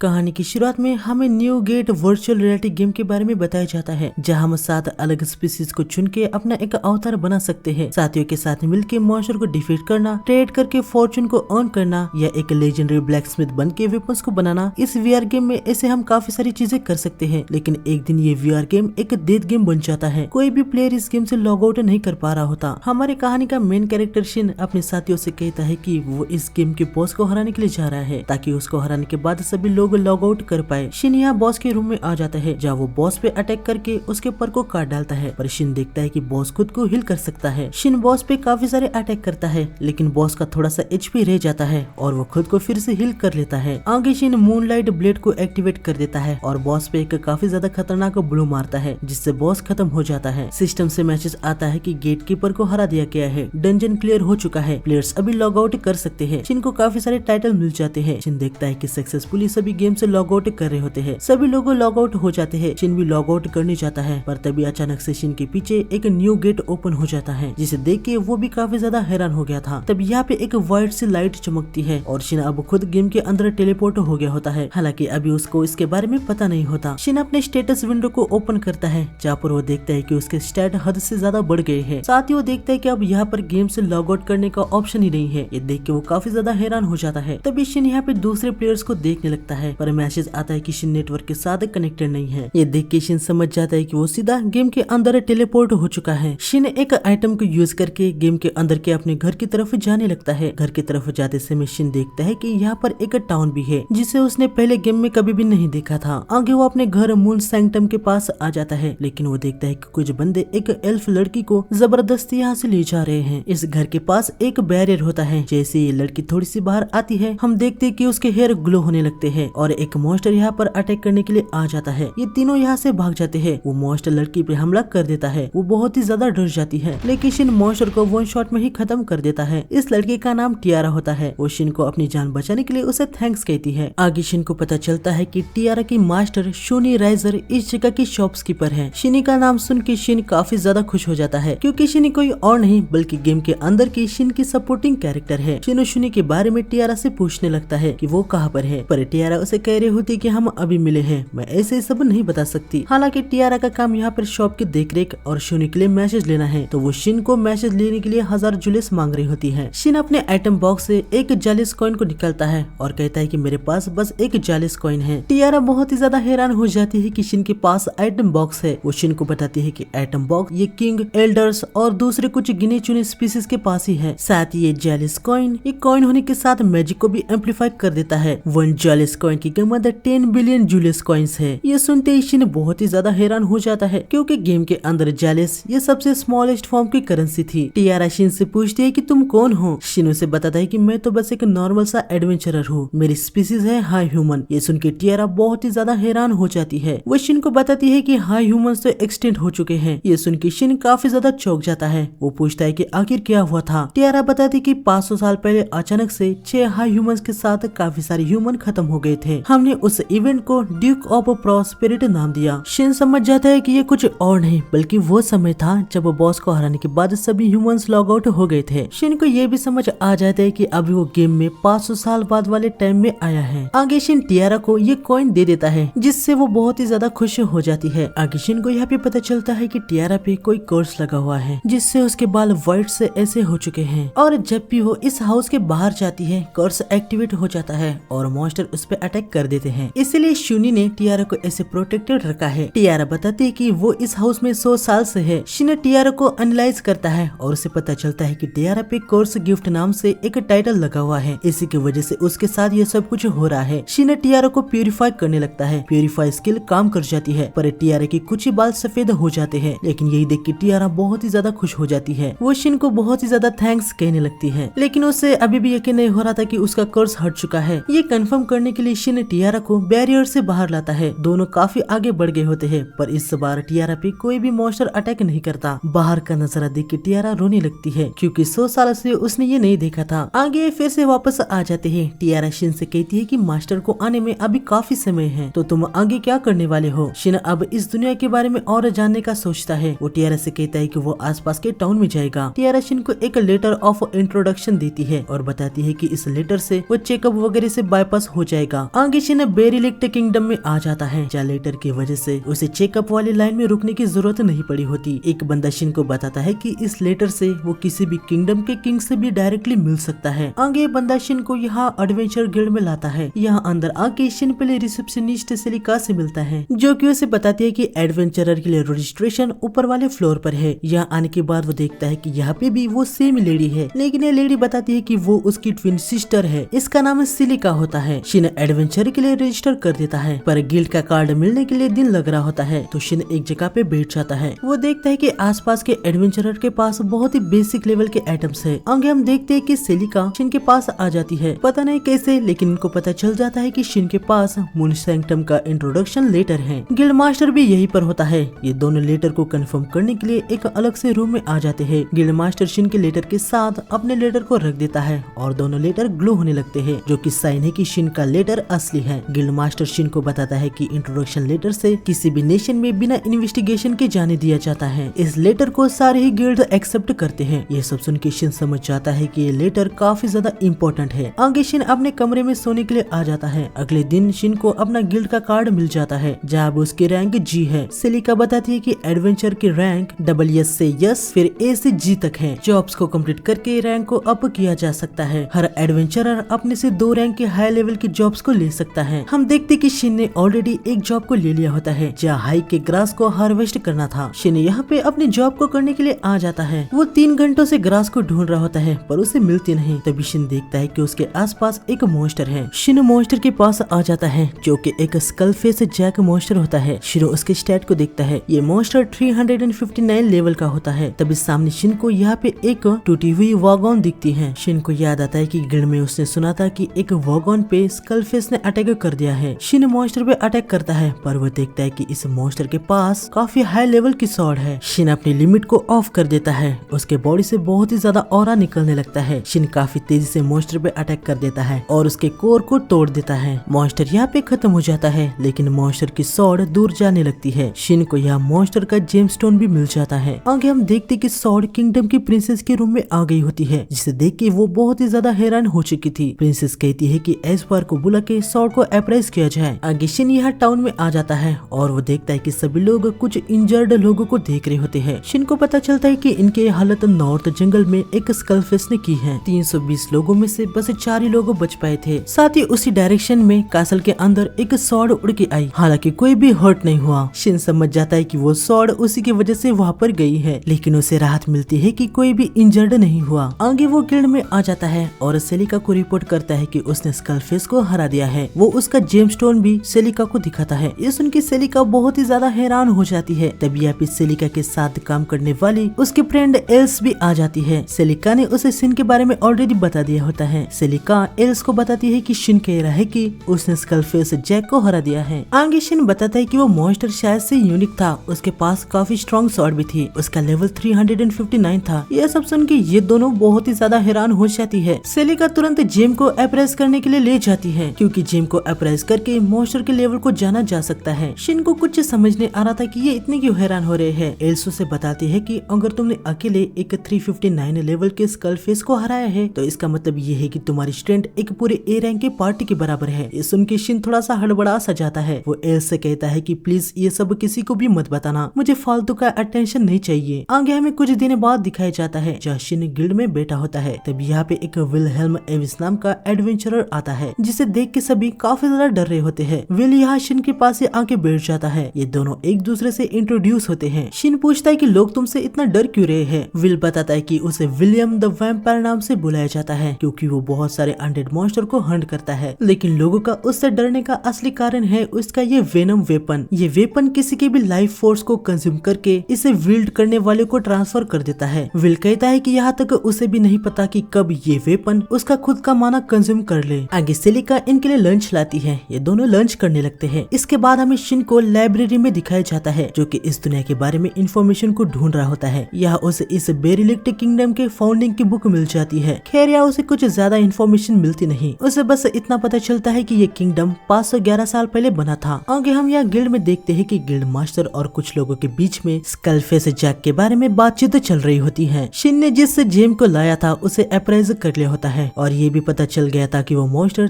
कहानी की शुरुआत में हमें new gate virtual reality game के बारे में बताया जाता है, जहां हम 7 अलग स्पीसीज को चुन के अपना एक अवतार बना सकते हैं। साथियों के साथ मिलकर मॉन्स्टर को डिफीट करना, ट्रेड करके फॉर्चून को अर्न करना या एक लेजेंडरी ब्लैकस्मिथ बन के वेपन्स को बनाना। इस वीआर गेम में ऐसे हम काफी सारी चीजें कर सकते हैं, लेकिन एक दिन ये वीआर गेम एक डेथ गेम बन जाता है। कोई भी प्लेयर इस गेम से लॉग आउट नहीं कर पा रहा होता। हमारी कहानी का मेन कैरेक्टर शिन अपने साथियों से कहता है कि वो इस गेम के बॉस को हराने के लिए जा रहा है, ताकि उसको हराने के बाद सभी लोग लॉग आउट कर पाए। शिन यहाँ बॉस के रूम में आ जाता है, जहाँ वो बॉस पे अटैक करके उसके पर को काट डालता है, पर शिन देखता है कि बॉस खुद को हिल कर सकता है। शिन बॉस पे काफी सारे अटैक करता है, लेकिन बॉस का थोड़ा सा एचपी रह जाता है और वो खुद को फिर से हिल कर लेता है। आगे शिन मूनलाइट ब्लेड को एक्टिवेट कर देता है और बॉस पे एक काफी ज्यादा खतरनाक ब्लो मारता है, जिससे बॉस खत्म हो जाता है। सिस्टम से मैसेज आता है कि गेट कीपर को हरा दिया गया है, डंजन क्लियर हो चुका है, प्लेयर्स अभी लॉग आउट कर सकते हैं। शिन को काफी सारे टाइटल मिल जाते हैं। शिन देखता है कि सक्सेसफुली सभी गेम से लॉग आउट कर रहे होते हैं। सभी लोग लॉग आउट हो जाते हैं। शिन भी लॉग आउट करने जाता है, पर तभी अचानक से शिन के पीछे एक न्यू गेट ओपन हो जाता है, जिसे देख के वो भी काफी ज्यादा हैरान हो गया था। तब यहाँ पे एक व्हाइट सी लाइट चमकती है और शिन अब खुद गेम के अंदर टेलीपोर्ट हो गया होता है। हालांकि अभी उसको इसके बारे में पता नहीं होता। शिन अपने स्टेटस विंडो को ओपन करता है, जहाँ पर वो देखता है कि उसके स्टैट हद से ज्यादा बढ़ गए हैं। साथ ही वो देखता है कि अब यहाँ पर गेम से लॉग आउट करने का ऑप्शन ही नहीं है। ये देख के वो काफी ज्यादा हैरान हो जाता है। तभी शिन यहाँ पे दूसरे प्लेयर्स को देखने लगता है, पर मैसेज आता है कि शिन नेटवर्क के साथ कनेक्टेड नहीं है। ये देख के शिन समझ जाता है कि वो सीधा गेम के अंदर टेलीपोर्ट हो चुका है। शिन एक आइटम को यूज करके गेम के अंदर के अपने घर की तरफ जाने लगता है। घर की तरफ जाते समय शिन देखता है कि यहाँ पर एक टाउन भी है, जिसे उसने पहले गेम में कभी भी नहीं देखा था। आगे वो अपने घर मून सैंक्टम के पास आ जाता है, लेकिन वो देखता है कि कुछ बंदे एक एल्फ लड़की को जबरदस्ती यहाँ से ले जा रहे हैं। इस घर के पास एक बैरियर होता है। जैसे ये लड़की थोड़ी सी बाहर आती है, हम देखते हैं कि उसके हेयर ग्लो होने लगते हैं और एक मॉन्स्टर यहाँ पर अटैक करने के लिए आ जाता है। ये तीनों यहाँ से भाग जाते हैं। वो मॉन्स्टर लड़की पे हमला कर देता है। वो बहुत ही ज्यादा डर जाती है, लेकिन शिन मॉन्स्टर को वन शॉट में ही खत्म कर देता है। इस लड़की का नाम टियारा होता है। वो शिन को अपनी जान बचाने के लिए उसे थैंक्स कहती है। आगे शिन को पता चलता है कि टियारा की मास्टर शोनी राइजर इस जगह की शॉप्सकीपर है। शिनी का नाम सुन के शिन काफी ज्यादा खुश हो जाता है, क्योंकि शिनी कोई और नहीं बल्कि गेम के अंदर की शिन की सपोर्टिंग कैरेक्टर है। शिन शोनी के बारे में टियारा से पूछने लगता है कि वो कहाँ पर है, पर टियारा उसे कह रही होती कि हम अभी मिले हैं, मैं ऐसे सब नहीं बता सकती। हालांकि टियारा का काम यहाँ पर शॉप की देखरेख और शोनी के लिए मैसेज लेना है, तो वो शिन को मैसेज लेने के लिए 1000 जुलिस मांग रही होती है। शिन अपने आइटम बॉक्स से एक जालिस कॉइन को निकालता है और कहता है कि मेरे पास बस एक जालिस कॉइन है। टियारा बहुत ही ज्यादा हैरान हो जाती है कि शिन के पास आइटम बॉक्स है। वो शिन को बताती है कि आइटम बॉक्स ये किंग, एल्डर्स और दूसरे कुछ गिने चुने स्पीसीज के पास ही है। साथ ही ये जालिस कॉइन, ये कॉइन होने के साथ मैजिक को भी एम्पलीफाई कर देता है। 1 जालिस कॉइन की कीमत 10 बिलियन जुलिस कॉइन्स है। ये सुनते ही शिन बहुत ही ज्यादा हैरान हो जाता है, क्योंकि गेम के अंदर जालिस ये सबसे स्मॉलेस्ट फॉर्म की करेंसी थी। टियारा शिन से पूछती है कि तुम कौन हो। शिन उसे बताता है कि मैं तो बस एक नॉर्मल सा एडवेंचरर हूँ, मेरी स्पीसीज है हाई ह्यूमन। ये सुन के टियारा बहुत ही ज्यादा हैरान हो जाती है। वो शिन को बताती है कि हाई ह्यूमंस तो एक्सटेंट हो चुके हैं। ये सुन के शिन काफी ज्यादा चौंक जाता है। वो पूछता है कि आखिर क्या हुआ था। टियारा बताती कि 500 साल पहले अचानक से 6 हाई ह्यूमंस के साथ काफी सारे ह्यूमन खत्म हो गए थे। हमने उस इवेंट को ड्यूक ऑफ प्रॉस्पेरिटी नाम दिया। शिन समझ जाता है कि ये कुछ और नहीं बल्कि वो समय था जब बॉस को हराने के बाद सभी ह्यूमंस लॉग आउट हो गए थे। शिन को ये भी समझ आ जाता है कि अभी वो गेम में 500 साल बाद वाले टाइम में आया है। आगे शिन टियारा को ये कॉइन दे देता है, जिससे वो बहुत ही ज्यादा खुश हो जाती है। आगे शिन को यहाँ पे पता चलता है कि टियारा पे कोई कर्स लगा हुआ है, जिससे उसके बाल व्हाइट से ऐसे हो चुके हैं, और जब भी वो इस हाउस के बाहर जाती है कर्स एक्टिवेट हो जाता है और मॉन्स्टर उस पे अटैक कर देते हैं। इसलिए शूनी ने टियारा को ऐसे प्रोटेक्टेड रखा है। टियारा बताती है कि वो इस हाउस में 100 साल से है। शिन टियारा को एनालाइज करता है और उसे पता चलता है कि टियारा पे कोर्स गिफ्ट नाम से एक टाइटल लगा हुआ है। इसी की वजह से उसके साथ ये सब कुछ हो रहा है। शिन टियारा को प्यूरिफाई करने लगता है। प्यूरिफाई स्किल काम कर जाती है, पर टियारा की कुछ ही बाल सफेद हो जाते हैं। लेकिन यही देख के टियारा बहुत ही ज्यादा खुश हो जाती है। वो शिन को बहुत ही ज्यादा थैंक्स कहने लगती है, लेकिन उसे अभी भी यकीन नहीं हो रहा था कि उसका कर्स हट चुका है। ये कंफर्म करने के लिए शिन टियारा को बैरियर से बाहर लाता है। दोनों काफी आगे बढ़ गए होते हैं, पर इस बार टियारा पे कोई भी मॉन्स्टर अटैक नहीं करता। बाहर का नजारा देख के टियारा रोने लगती है, क्योंकि 100 साल से उसने ये नहीं देखा था। आगे फिर से वापस आ जाते हैं। टियारा शिन से कहती है कि मास्टर को आने में अभी काफी समय है, तो तुम आगे क्या करने वाले हो। शिन अब इस दुनिया के बारे में और जानने का सोचता है। वो टियारा से कहता है कि वो आसपास के टाउन में जाएगा। टियारा शिन को एक लेटर ऑफ इंट्रोडक्शन देती है और बताती है कि इस लेटर से वो चेकअप वगैरह से बाईपास हो जाएगा आगे शिन बेरिलिक्ट किंगडम में आ जाता है, जहाँ लेटर की वजह से उसे चेकअप वाली लाइन में रुकने की जरूरत नहीं पड़ी होती। एक बंदा शिन को बताता है कि इस लेटर से वो किसी भी किंगडम के किंग से भी डायरेक्टली मिल सकता है। आगे बंदा शिन को यहाँ एडवेंचर गिल्ड में लाता है। यहाँ अंदर आके शिन पहले रिसेप्शनिस्ट सेलिका से मिलता है, जो कि उसे बताती है कि एडवेंचरर के लिए रजिस्ट्रेशन ऊपर वाले फ्लोर पर है। यहाँ आने के बाद वो देखता है कि यहाँ पे भी वो सेम लेडी है, लेकिन ये लेडी बताती है कि वो उसकी ट्विन सिस्टर है, इसका नाम सिलिका होता है। शिन एडवेंचर के लिए रजिस्टर कर देता है, पर गिल्ड का कार्ड मिलने के लिए दिन लग रहा होता है, तो शिन एक जगह पे बैठ जाता है। वो देखता है कि आसपास के एडवेंचरर के पास बहुत ही बेसिक लेवल के आइटम्स है। आगे हम देखते हैं कि सिलिका शिन के पास आ जाती है, पता नहीं कैसे, लेकिन इनको पता चल जाता है कि शिन के पास मून सैंक्टम का इंट्रोडक्शन लेटर है। गिल्ड मास्टर भी यहीं पर होता है। ये दोनों लेटर को कंफर्म करने के लिए एक अलग से रूम में आ जाते हैं। गिल्ड मास्टर शिन के लेटर के साथ अपने लेटर को रख देता है और दोनों लेटर ग्लो होने लगते हैं, जो कि साइन है कि शिन का लेटर असली है। गिल्ड मास्टर शिन को बताता है कि इंट्रोडक्शन लेटर से किसी भी नेशन में बिना इन्वेस्टिगेशन के जाने दिया जाता है। इस लेटर को सारे ही गिल्ड एक्सेप्ट करते हैं। ये सब सुन के शिन समझ जाता है कि ये लेटर काफी ज्यादा इम्पोर्टेंट है। आगे शिन अपने कमरे में सोने के लिए आ जाता है। अगले दिन शिन को अपना गिल्ड का कार्ड मिल जाता है, जहाँ उसकी रैंक जी है। सिलिका बताती है कि एडवेंचर की रैंक डबल एस से यस फिर ए से जी तक है। जॉब्स को कंप्लीट करके रैंक को अप किया जा सकता है। हर एडवेंचरर अपने से 2 रैंक के हाई लेवल की जॉब्स को ले सकता है। हम देखते कि शिन ने ऑलरेडी एक जॉब को ले लिया होता है, जहाँ हाई के ग्रास को हार्वेस्ट करना था। शिन यहाँ पे अपनी जॉब को करने के लिए आ जाता है। वो 3 घंटों से ग्रास को ढूंढ रहा होता है, पर उसे मिलती नहीं। तभी शिन देखता है कि उसके आसपास एक मॉन्स्टर है। शिन मॉन्स्टर के पास आ जाता है, जो कि एक स्कल फेस जैक मॉन्स्टर होता है। शिन उसके स्टैट को देखता है। ये मॉन्स्टर 359 लेवल का होता है। तभी सामने शिन को यहाँ पे एक टूटी हुई वॉगन दिखती है। शिन को याद आता है कि गिल्ड में उसने सुना था कि एक वॉगन पे स्कल फेस ने अटैक कर दिया है। शिन मॉन्स्टर पे अटैक करता है, पर वो देखता है कि इस मॉन्स्टर के पास काफी हाई लेवल की स्वॉर्ड है। शिन अपनी लिमिट को ऑफ कर देता है। उसके बॉडी से बहुत ही ज्यादा ऑरा निकलने लगता है। शिन काफी तेजी से मॉन्स्टर पे अटैक कर देता है और उसके कोर को तोड़ देता है। मॉन्स्टर यहाँ पे खत्म हो जाता है, लेकिन मॉन्स्टर की स्वॉर्ड दूर जाने लगती है। शिन को यहाँ मॉन्स्टर का जेमस्टोन भी मिल जाता है। आगे हम देखते कि स्वॉर्ड किंगडम की प्रिंसेस के रूम में आ गई होती है, जिसे देख के वो बहुत ही ज्यादा हैरान हो चुकी थी। प्रिंसेस कहती है कि एस्पर को बुला के स्वॉर्ड को अप्राइज किया जाए। आगे शिन यहाँ टाउन में आ जाता है और वो देखता है कि सभी लोग कुछ इंजर्ड लोगों को देख रहे होते हैं। शिन को पता चलता है कि इनके हालत नॉर्थ जंगल में एक स्कलफेस ने की है। 320 लोगों में से बस 4 ही लोग बच पाए थे। साथ ही उसी डायरेक्शन में कासल के अंदर एक स्वॉर्ड उड़ के आई, हालांकि कोई भी हर्ट नहीं हुआ। शिन समझ जाता है कि वो स्वॉर्ड उसी की वजह से वहाँ पर गई है, लेकिन उसे राहत मिलती है कि कोई भी इंजर्ड नहीं हुआ। आगे वो गिल्ड में आ जाता है और सेलिका को रिपोर्ट करता है कि उसने स्कलफेस को हरा दिया है। वो उसका जेमस्टोन भी सेलिका को दिखाता है। ये सुन के सेलिका बहुत ही ज्यादा हैरान हो जाती है। तभी यहाँ पे सेलिका के साथ काम करने वाली उसकी फ्रेंड एल्स भी आ जाती है। सेलिका ने उसे शिन के बारे में ऑलरेडी बता दिया होता है। सेलिका एल्स को बताती है कि शिन कह रहा है कि उसने स्कलफेस जैक को हरा दिया है। आगे शिन बताता है कि वो मॉन्स्टर शायद से यूनिक था, उसके पास काफी स्ट्रॉन्ग स्वॉर्ड भी थी, उसका लेवल 359 था। यह सब सुन के ये दोनों बहुत ही ज्यादा हैरान हो जाती है। सेलिका तुरंत जेम को अप्राइज करने के लिए ले जाती है, क्योंकि जेम को अप्राइज करके मॉन्स्टर के लेवल को जाना जा सकता है। शिन को कुछ समझ नहीं आ रहा था कि ये इतने क्यों हैरान हो रहे हैं। एल्सो से बताती है कि अगर तुमने अकेले एक 359 लेवल के स्कल फेस को हराया है, तो इसका मतलब ये है कि तुम्हारी स्ट्रेंथ एक पूरे ए रैंक के पार्टी के बराबर है। ये सुन के शिन थोड़ा सा हड़बड़ा सा जाता है। वो एल्स से कहता है कि प्लीज ये सब किसी को भी मत बताना, मुझे फालतू का अटेंशन नहीं चाहिए। आगे हमें कुछ दिन बाद दिखाया जाता है, जहाँ शिन गिल्ड में बैठा होता है। तब यहाँ पे एक विलहेल्म एविस नाम का एडवेंचरर आता है, जिसे देख के सभी काफी ज्यादा डर रहे होते हैं। विल यहाँ शिन के पास से आके बैठ जाता है। ये दोनों एक दूसरे से इंट्रोड्यूस होते हैं। शिन पूछता है कि लोग तुमसे इतना डर क्यों रहे हैं। विल बताता है कि उसे विलियम द वैम्पायर नाम से बुलाया जाता है, क्योंकि वो बहुत सारे अनडेड मॉन्स्टर को हंट करता है। लेकिन लोगों का उससे डरने का असली कारण है उसका ये वेनम वेपन। ये वेपन किसी के भी लाइफ फोर्स को कंज्यूम करके इसे विल्ड करने वाले को ट्रांसफर कर देता है। विल कहता है कि यहाँ तक उसे भी नहीं पता कि कब ये वेपन उसका खुद का माना कंज्यूम कर ले। आगे सेलिका इनके लिए लंच लाती है। ये दोनों लंच करने लगते हैं। इसके बाद हमें शिन को लाइब्रेरी में दिखाया जाता है, जो कि इस दुनिया के बारे में इंफॉर्मेशन को ढूंढ रहा होता है। यहाँ उसे इस बेरिलिक्ट किंगडम के फाउंडिंग की बुक मिल जाती है। खैर यहाँ उसे कुछ ज्यादा इंफॉर्मेशन मिलती नहीं, उसे बस इतना पता चलता है कि ये किंगडम 511 साल पहले बना था। आगे हम यहाँ गिल्ड में देखते हैं कि गिल्ड मास्टर और कुछ लोगों के बीच में स्कलफेस जैक के बारे में बातचीत चल रही होती है। शिन ने जिस जेम को लाया था उसे अप्राइज कर लिया होता है, और ये भी पता चल गया था कि वो मॉन्स्टर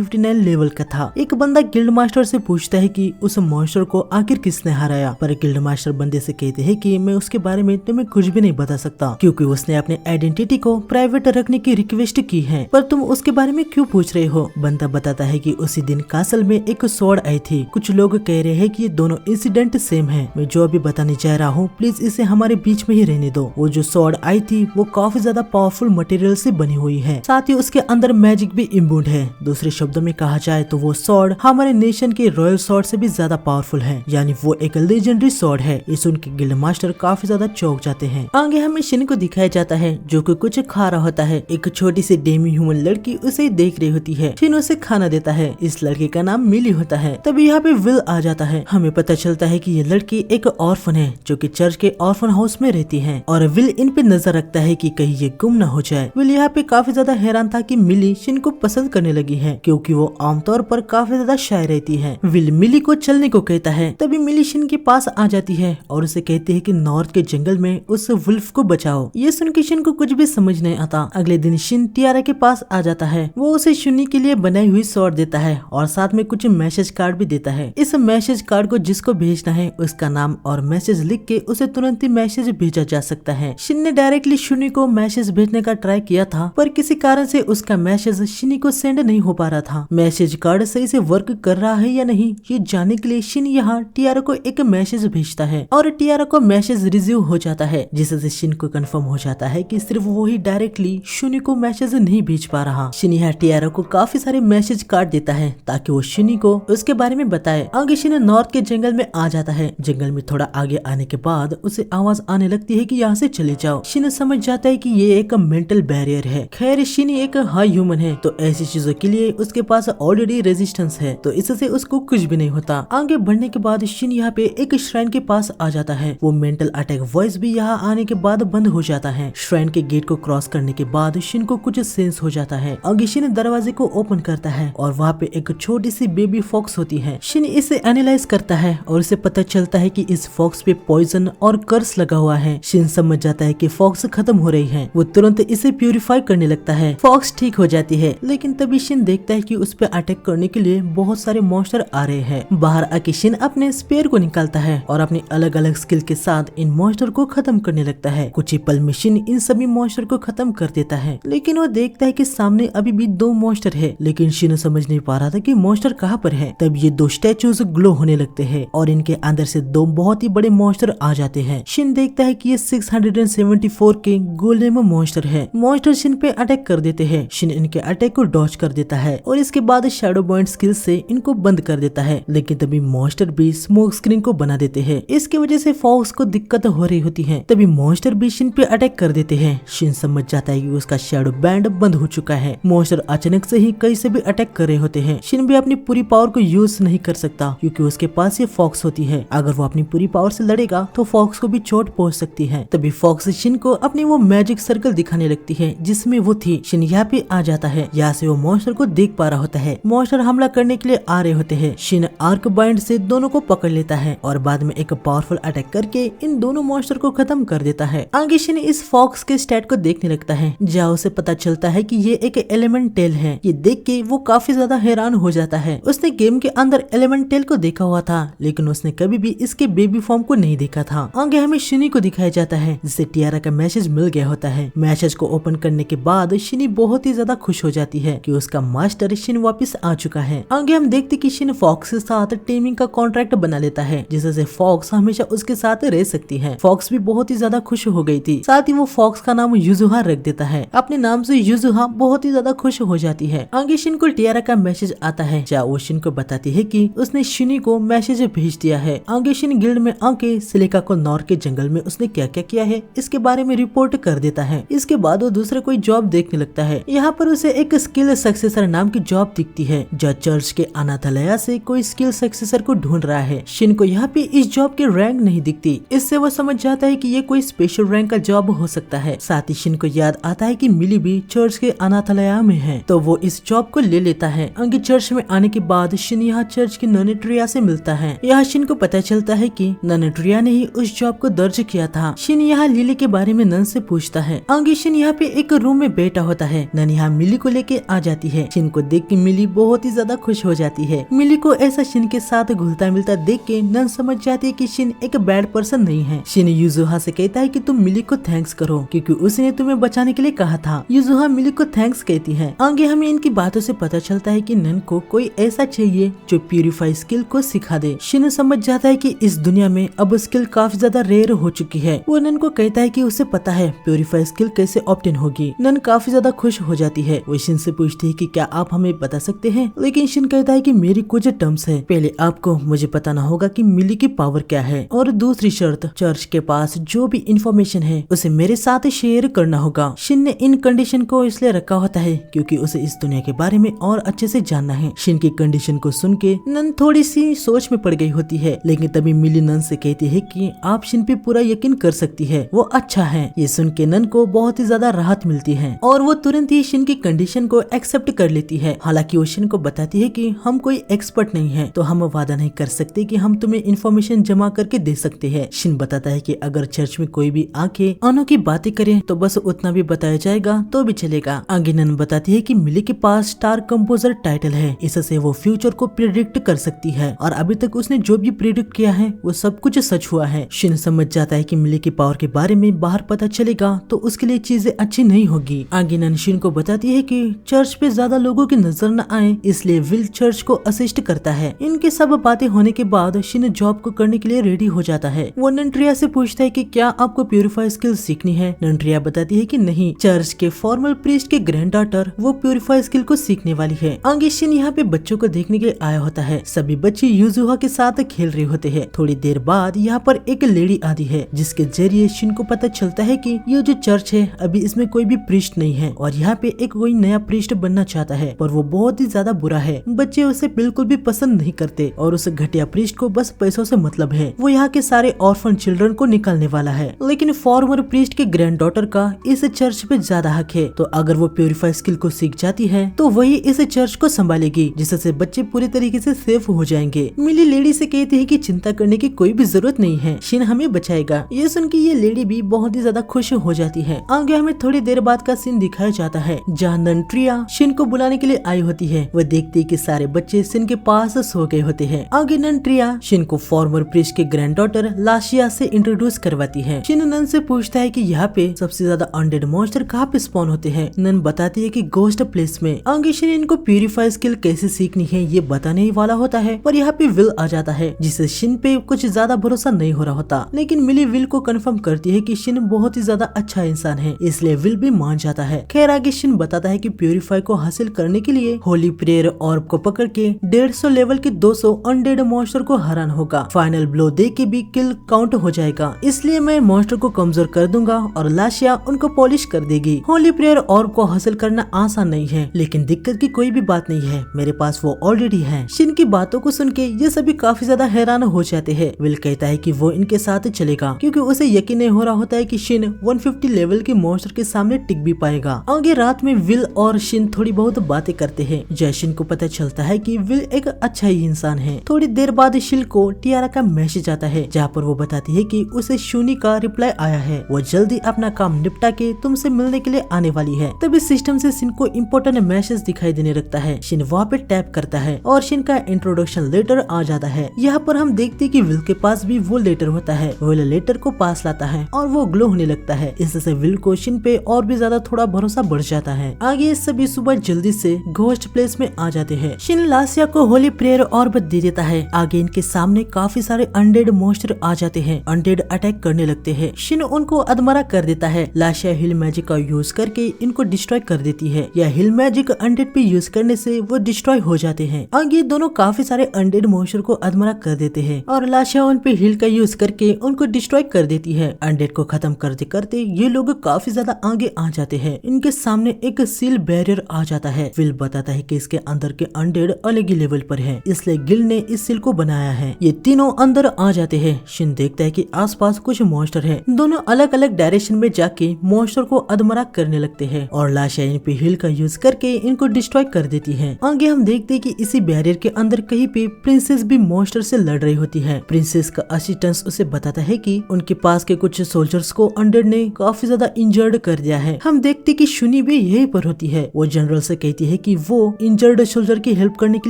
59 लेवल का था। एक बंदा गिल्ड मास्टर से पूछता है कि उस मॉन्स्टर को आखिर किसने हराया, पर गिल्ड मास्टर बंदे से कहते हैं कि मैं उसके बारे में तुम्हें कुछ भी नहीं बता सकता क्योंकि उसने अपने आइडेंटिटी को प्राइवेट रखने की रिक्वेस्ट की है, पर तुम उसके बारे में क्यों पूछ रहे हो। बंदा बताता है कि उसी दिन कासल में एक स्वॉर्ड आई थी। कुछ लोग कह रहे हैं कि ये दोनों इंसिडेंट सेम है। मैं जो अभी बताने जा रहा हूँ प्लीज इसे हमारे बीच में ही रहने दो। वो जो स्वॉर्ड आई थी वो काफी ज्यादा पावरफुल मटेरियल से बनी हुई है, साथ ही उसके अंदर मैजिक भी इम्बूड है। दूसरे शब्दों में कहा जाए तो वो स्वॉर्ड हमारे नेशन के रॉयल स्वॉर्ड से भी ज्यादा पावरफुल है, यानी वो एक लेजेंडरी स्वॉर्ड है। ये सुन के गिल्ड मास्टर काफी ज्यादा चौंक जाते हैं। आगे हमें शिन को दिखाया जाता है जो कि कुछ खा रहा होता है। एक छोटी सी डेमी ह्यूमन लड़की उसे देख रही होती है। शिन उसे खाना देता है। इस लड़के का नाम मिली होता है। तभी यहाँ पे विल आ जाता है। हमें पता चलता है कि ये लड़की एक ऑर्फन है जो कि चर्च के ऑर्फन हाउस में रहती है और विल इन पे नजर रखता है कि कहीं ये गुम न हो जाए। विल यहाँ पे काफी ज्यादा हैरान था कि मिली शिन को पसंद करने लगी है क्योंकि वो आमतौर पर काफी ज्यादा शाय रहती है। विल मिली को चलने को कहता है। तभी मिली शिन के पास आ जाती है और उसे कहती है कि नॉर्थ के जंगल में उस वुल्फ को बचाओ। ये सुन के शिन को कुछ भी समझ नहीं आता। अगले दिन शिन टियारा के पास आ जाता है। वो उसे शुनी के लिए बनाई हुई स्वॉर्ड देता है और साथ में कुछ मैसेज कार्ड भी देता है। इस मैसेज कार्ड को जिसको भेजना है उसका नाम और मैसेज लिख के उसे तुरंत ही मैसेज भेजा जा सकता है। शिन ने डायरेक्टली शुनी को मैसेज भेजने का ट्राई किया था, पर किसी कारण से उसका मैसेज शिनी को सेंड नहीं हो पा रहा था। मैसेज कार्ड सही से वर्क कर रहा है या नहीं ये जानने के लिए शिन यहाँ टियारा को एक मैसेज भेजता है और टियारा को मैसेज रिसीव हो जाता है, जिससे शिन को कंफर्म हो जाता है कि सिर्फ वो ही डायरेक्टली शुनी को मैसेज नहीं भेज पा रहा। शिन यहाँ टियारा को काफी सारे मैसेज कार्ड देता है ताकि वो शुनी को उसके बारे में बताए। आगे शिन नॉर्थ के जंगल में आ जाता है। जंगल में थोड़ा आगे आने के बाद उसे आवाज आने लगती है कि यहाँ से चले जाओ। शिन समझ जाता है कि ये एक मेंटल बैरियर है। खैर शिन एक हाई ह्यूमन है तो ऐसी चीजों के लिए उसके पास ऑलरेडी रेजिस्टेंस है, तो इससे उसको कुछ भी नहीं होता। आगे बढ़ने के बाद शिन यहाँ पे एक श्राइन के पास आ जाता है। वो मेंटल अटैक वॉइस भी यहाँ आने के बाद बंद हो जाता है। श्राइन के गेट को क्रॉस करने के बाद शिन को कुछ सेंस हो जाता है। आगे शिन दरवाजे को ओपन करता है और वहाँ पे एक छोटी सी बेबी फॉक्स होती है। शिन इसे एनालाइज करता है और उसे पता चलता है कि इस फॉक्स पे पॉइजन और कर्स लगा हुआ है। शिन समझ जाता है कि फॉक्स खत्म हो रही है। वो तुरंत इसे प्यूरिफाई करने लगता है। फॉक्स ठीक हो जाती है, लेकिन तभी शिन देखता है कि उस पे अटैक करने के लिए बहुत सारे मॉन्स्टर आ रहे हैं। बाहर आके शिन अपने स्पेयर को निकालता है और अपनी अलग अलग स्किल के साथ इन मॉन्स्टर को खत्म करने लगता है। कुछ ही पल में शिन इन सभी मॉन्स्टर को खत्म कर देता है, लेकिन वो देखता है कि सामने अभी भी 2 मॉन्स्टर है, लेकिन शिन समझ नहीं पा रहा था कि मॉन्स्टर कहाँ पर है। तब ये 2 स्टैचूज ग्लो होने लगते हैं और इनके अंदर से 2 बहुत ही बड़े मॉन्स्टर आ जाते हैं। शिन देखता है कि ये 674 के गोलेम मॉन्स्टर है। मॉन्स्टर शिन पे अटैक कर देते हैं। शिन इनके अटैक को डॉज कर देता है और इसके बाद शैडो पॉइंट स्किल से इनको बंद कर देता है, लेकिन तभी मॉन्स्टर भी स्मोक स्क्रीन को बना देते हैं। इसकी वजह से फॉक्स को दिक्कत हो रही होती है। तभी मॉन्स्टर भी शिन पे अटैक कर देते हैं। शिन समझ जाता है कि उसका शैडो बैंड बंद हो चुका है। मॉन्स्टर अचानक से ही कहीं से भी अटैक कर रहे होते हैं। शिन भी अपनी पूरी पावर को यूज नहीं कर सकता क्योंकि उसके पास ये फॉक्स होती है। अगर वो अपनी पूरी पावर से लड़ेगा तो फॉक्स को भी चोट पहुंच सकती है। तभी फॉक्स शिन को अपनी वो मैजिक सर्कल दिखाने लगती है जिसमें वो थी। शिन यहाँ पे आ जाता है। यहाँ से वो मॉन्स्टर को देख पा रहा होता है। मॉन्स्टर हमला करने के लिए आ रहे होते हैं। शिन आर्क बाइंड से दोनों को पकड़ लेता है और बाद में एक पावरफुल अटैक करके इन दोनों मॉन्स्टर को खत्म कर देता है। आगे शिन इस फॉक्स के स्टैट को देखने लगता है जहाँ उसे पता चलता है कि ये एक एलिमेंटल है। ये देख के वो काफी ज्यादा हैरान हो जाता है। उसने गेम के अंदर एलिमेंटल को देखा हुआ था, लेकिन उसने कभी भी इसके बेबी फॉर्म को नहीं देखा था। आगे हमें शिनी को दिखाया जाता है जिसे टियारा का मैसेज मिल गया होता है। मैसेज को ओपन करने के बाद शिनी बहुत ही ज्यादा खुश हो जाती है कि उसका मास्टर शिन वापस आ चुका है। आगे हम देखते कि शिन फॉक्स के साथ टीमिंग का कॉन्ट्रैक्ट बना लेता है जिससे फॉक्स हमेशा उसके साथ रह सकती है। फॉक्स भी बहुत ही ज्यादा खुश हो गई थी। साथ ही वो फॉक्स का नाम युजुहा रख देता है। अपने नाम से युजुहा बहुत ही ज्यादा खुश हो जाती है। आगे शिन को टियारा का मैसेज आता है जहाँ वो शिन को बताती है कि उसने शिनी को मैसेज भेज दिया है। आगे शिन गिल्ड में आके सिलिका को नॉर्थ के जंगल में उसने क्या क्या किया है इसके बारे में रिपोर्ट कर देता है। इसके बाद वो दूसरे कोई जॉब देखने लगता है। यहाँ पर उसे एक स्किल सक्सेसर नाम की जॉब दिखती है जो चर्च के अनाथालय से कोई स्किल सक्सेसर को ढूंढ रहा है। शिन को यहाँ पे इस जॉब की रैंक नहीं दिखती। इससे वो समझ जाता है कि ये कोई स्पेशल रैंक का जॉब हो सकता है। साथ ही शिन को याद आता है कि मिली भी चर्च के अनाथालय में है, तो वो इस जॉब को ले लेता है। आगे चर्च में आने के बाद शिन यहाँ चर्च की ननेट्रिया से मिलता है। यहाँ शिन को पता चलता है कि ननेट्रिया ने ही उस जॉब को दर्ज किया था। शिन यहाँ लिली के बारे में नन से पूछता है। आगे शिन यहाँ पे एक रूम में बैठा होता है। नन यहाँ मिली को लेके आ जाती है। शिन को देख के मिली बहुत ही ज्यादा खुश हो जाती है। मिली को ऐसा शिन के साथ घुलता मिलता देख के नन समझ जाती है कि शिन एक बैड पर्सन नहीं है। शिन युजुहा से कहता है कि तुम मिली को थैंक्स करो क्योंकि उसने तुम्हें बचाने के लिए कहा था। युजुहा मिली को थैंक्स कहती है। आगे हमें इनकी बातों से पता चलता है कि नन को कोई ऐसा चाहिए जो प्यूरिफाई स्किल को सिखा दे। शिन समझ जाता है कि इस दुनिया में अब स्किल काफी ज्यादा रेयर हो चुकी है। वो नन को कहता है कि उसे पता है प्यूरिफाई स्किल कैसे ऑब्टेन होगी। नन काफी ज्यादा खुश हो जाती है। वो शिन से पूछती है कि क्या आप हमें बता सकते हैं, लेकिन शिन कहता है कि मेरी कुछ टर्म्स है, पहले आपको मुझे बताना होगा कि मिली की पावर क्या है, और दूसरी शर्त चर्च के पास जो भी इंफॉर्मेशन है उसे मेरे साथ शेयर करना होगा। शिन ने इन कंडीशन को इसलिए रखा होता है क्योंकि उसे इस दुनिया के बारे में और अच्छे से जानना है। शिन की कंडीशन को सुन के नन थोड़ी सी सोच में पड़ गई होती है, लेकिन तभी मिली नन से कहती है कि आप शिन पे पूरा यकीन कर सकती है, वो अच्छा है। ये सुन के नन को बहुत ही ज्यादा राहत मिलती है और वो तुरंत ही शिन की कंडीशन को एक्सेप्ट कर लेती है। हालांकि वो शिन को बताती है कि हम कोई एक्सपर्ट नहीं है, तो हम वादा नहीं कर सकते कि हम तुम्हें इंफॉर्मेशन जमा करके दे सकते हैं। शिन बताता है कि अगर चर्च में कोई भी आके अनोखी बातें करे तो बस उतना भी बताया जाएगा तो भी चलेगा। आगे नन बताती है कि मिली के पास स्टार कंपोजर टाइटल है, इससे वो फ्यूचर को प्रिडिक्ट कर सकती है और अभी तक उसने जो भी प्रिडिक्ट किया है वो सब कुछ सच हुआ है। शिन समझ जाता है कि मिली की पावर के बारे में बाहर पता चलेगा तो उसके लिए चीजें अच्छी नहीं होगी। आगे नन शिन को बताती है कि चर्च पे ज्यादा लोगों की नजर न आए, इसलिए विल चर्च को असिस्ट करता है। इनके सब बातें होने के बाद शिन जॉब को करने के लिए रेडी हो जाता है। वो नंट्रिया से पूछता है कि क्या आपको प्यूरिफाई स्किल सीखनी है। नंट्रिया बताती है कि नहीं, चर्च के फॉर्मल प्रीस्ट के ग्रैंड डॉटर वो प्यूरिफाई स्किल को सीखने वाली है। आगे शिन यहाँ पे बच्चों को देखने के लिए आया होता है। सभी बच्चे युजुहा के साथ खेल रहे होते हैं। थोड़ी देर बाद यहाँ पर एक लेडी आती है जिसके जरिए शिन को पता चलता है कि ये जो चर्च है अभी इसमें कोई भी प्रीस्ट नहीं है और यहाँ पे एक कोई नया प्रीस्ट बनना चाहता है, पर वो बहुत ही ज्यादा बुरा है। बच्चे उसे बिल्कुल भी पसंद नहीं करते और उस घटिया प्रीस्ट को बस पैसों से मतलब है। वो यहाँ के सारे ऑर्फन चिल्ड्रन को निकालने वाला है, लेकिन फॉर्मर प्रीस्ट के ग्रैंड डॉटर का इस चर्च पे ज्यादा हक है, तो अगर वो प्यूरिफाई स्किल को सीख जाती है तो वही इस चर्च को संभालेगी, जिससे बच्चे पूरी तरीके से सेफ हो जाएंगे। मिली लेडी से कहती है कि चिंता करने की कोई भी जरूरत नहीं है, शिन हमें बचाएगा। ये सुन के ये लेडी भी बहुत ही ज्यादा खुश हो जाती है। आगे हमें थोड़ी देर बाद का सीन दिखाया जाता है जहाँ नंट्रिया शिन को बुलाने के लिए आई होती है। वह देखती है कि सारे बच्चे शिन के पास सो गए होते हैं। आगे नंट्रिया शिन को फॉर्मर प्रीस्ट के ग्रैंड डॉटर लाशिया से इंट्रोड्यूस करवाती है। शिन नन से पूछता है कि यहाँ पे सबसे ज्यादा अनडेड मॉन्स्टर कहाँ पे स्पॉन होते हैं। नन बताती है कि घोस्ट प्लेस में। आगे शिन इनको प्यूरिफाई स्किल कैसे सीखनी है ये बताने ही वाला होता है, पर यहाँ पे विल आ जाता है जिससे शिन पे कुछ ज्यादा भरोसा नहीं हो रहा होता। लेकिन मिली विल को कंफर्म करती है कि शिन बहुत ही ज्यादा अच्छा इंसान है, इसलिए विल भी मान जाता है। खैर आगे शिन बताता है कि प्यूरिफाई को हासिल करने के लिए होली प्रेयर ऑर्ब को पकड़ के 150 लेवल के 200 अनडेड मॉन्स्टर को हराना होगा। फाइनल ब्लो दे के भी किल काउंट हो जाएगा, इसलिए मैं मॉन्स्टर को कमजोर कर दूंगा और लाशिया उनको पॉलिश कर देगी। होली प्रेयर ऑर्ब को हासिल करना आसान नहीं है, लेकिन दिक्कत की कोई भी बात नहीं है, मेरे पास वो ऑलरेडी है। शिन की बातों को सुन के ये सभी काफी ज्यादा हैरान हो जाते हैं। विल कहता है कि वो इनके साथ चलेगा क्योंकि उसे यकीन नहीं हो रहा होता है कि शिन 150 लेवल के मॉन्स्टर के सामने टिक भी पाएगा। आगे रात में विल और शिन थोड़ी बहुत बातें करते हैं। जैशिन को पता चलता है कि विल एक अच्छा ही इंसान है। थोड़ी देर बाद शिल को टियारा का मैसेज आता है जहाँ पर वो बताती है कि उसे शूनी का रिप्लाई आया है, वो जल्दी अपना काम निपटा के तुमसे मिलने के लिए आने वाली है। तभी सिस्टम से शिन को इम्पोर्टेंट मैसेज दिखाई देने लगता है। शिन वहाँ पे टैप करता है और शिन का इंट्रोडक्शन लेटर आ जाता है। यहाँ पर हम देखते हैं कि विल के पास भी वो लेटर होता है। विल लेटर को पास लाता है और वो ग्लो होने लगता है। इससे विल को शिन पे और भी ज्यादा थोड़ा भरोसा बढ़ जाता है। आगे सभी सुबह जल्दी से घोस्ट प्लेस में आ जाते हैं। शिन लाशिया को होली प्रेयर ऑर्ब दे देता है। आगे इनके सामने काफी सारे अनडेड मॉन्स्टर आ जाते हैं। अनडेड अटैक करने लगते हैं। शिन उनको अधमरा कर देता है। लाशिया हिल मैजिक का यूज करके इनको डिस्ट्रॉय कर देती है। यह हिल मैजिक अनडेड पे यूज करने से वो डिस्ट्रॉय हो जाते हैं। आगे दोनों काफी सारे अनडेड मॉन्स्टर को अधमरा कर देते हैं और लाशिया उन पे हिल का यूज करके उनको डिस्ट्रॉय कर देती है। अनडेड को खत्म करते करते ये लोग काफी ज्यादा आगे आ जाते हैं। इनके सामने एक सील बैरियर आ जाता है। विल बताता है कि इसके अंदर के अनडेड अलग ही लेवल पर है, इसलिए गिल ने इस सील को बनाया है। ये तीनों अंदर आ जाते हैं। शिन देखता है कि आसपास कुछ मॉन्स्टर है। दोनों अलग अलग डायरेक्शन में जाके मॉन्स्टर को अधमरा करने लगते हैं और लाशिया इन पे हिल का यूज करके इनको डिस्ट्रॉय कर देती है। आगे हम देखते हैं कि इसी बैरियर के अंदर कहीं पे प्रिंसेस भी मॉन्स्टर से लड़ रही होती है। प्रिंसेस का असिस्टेंट उसे बताता है कि उनके पास के कुछ सोल्जर्स को अनडेड ने काफी ज्यादा इंजर्ड कर दिया है। हम देखते कि शुनी भी यहीं पर होती है। वो जनरल से कहती है कि वो इंजर्ड सोल्जर की हेल्प करने के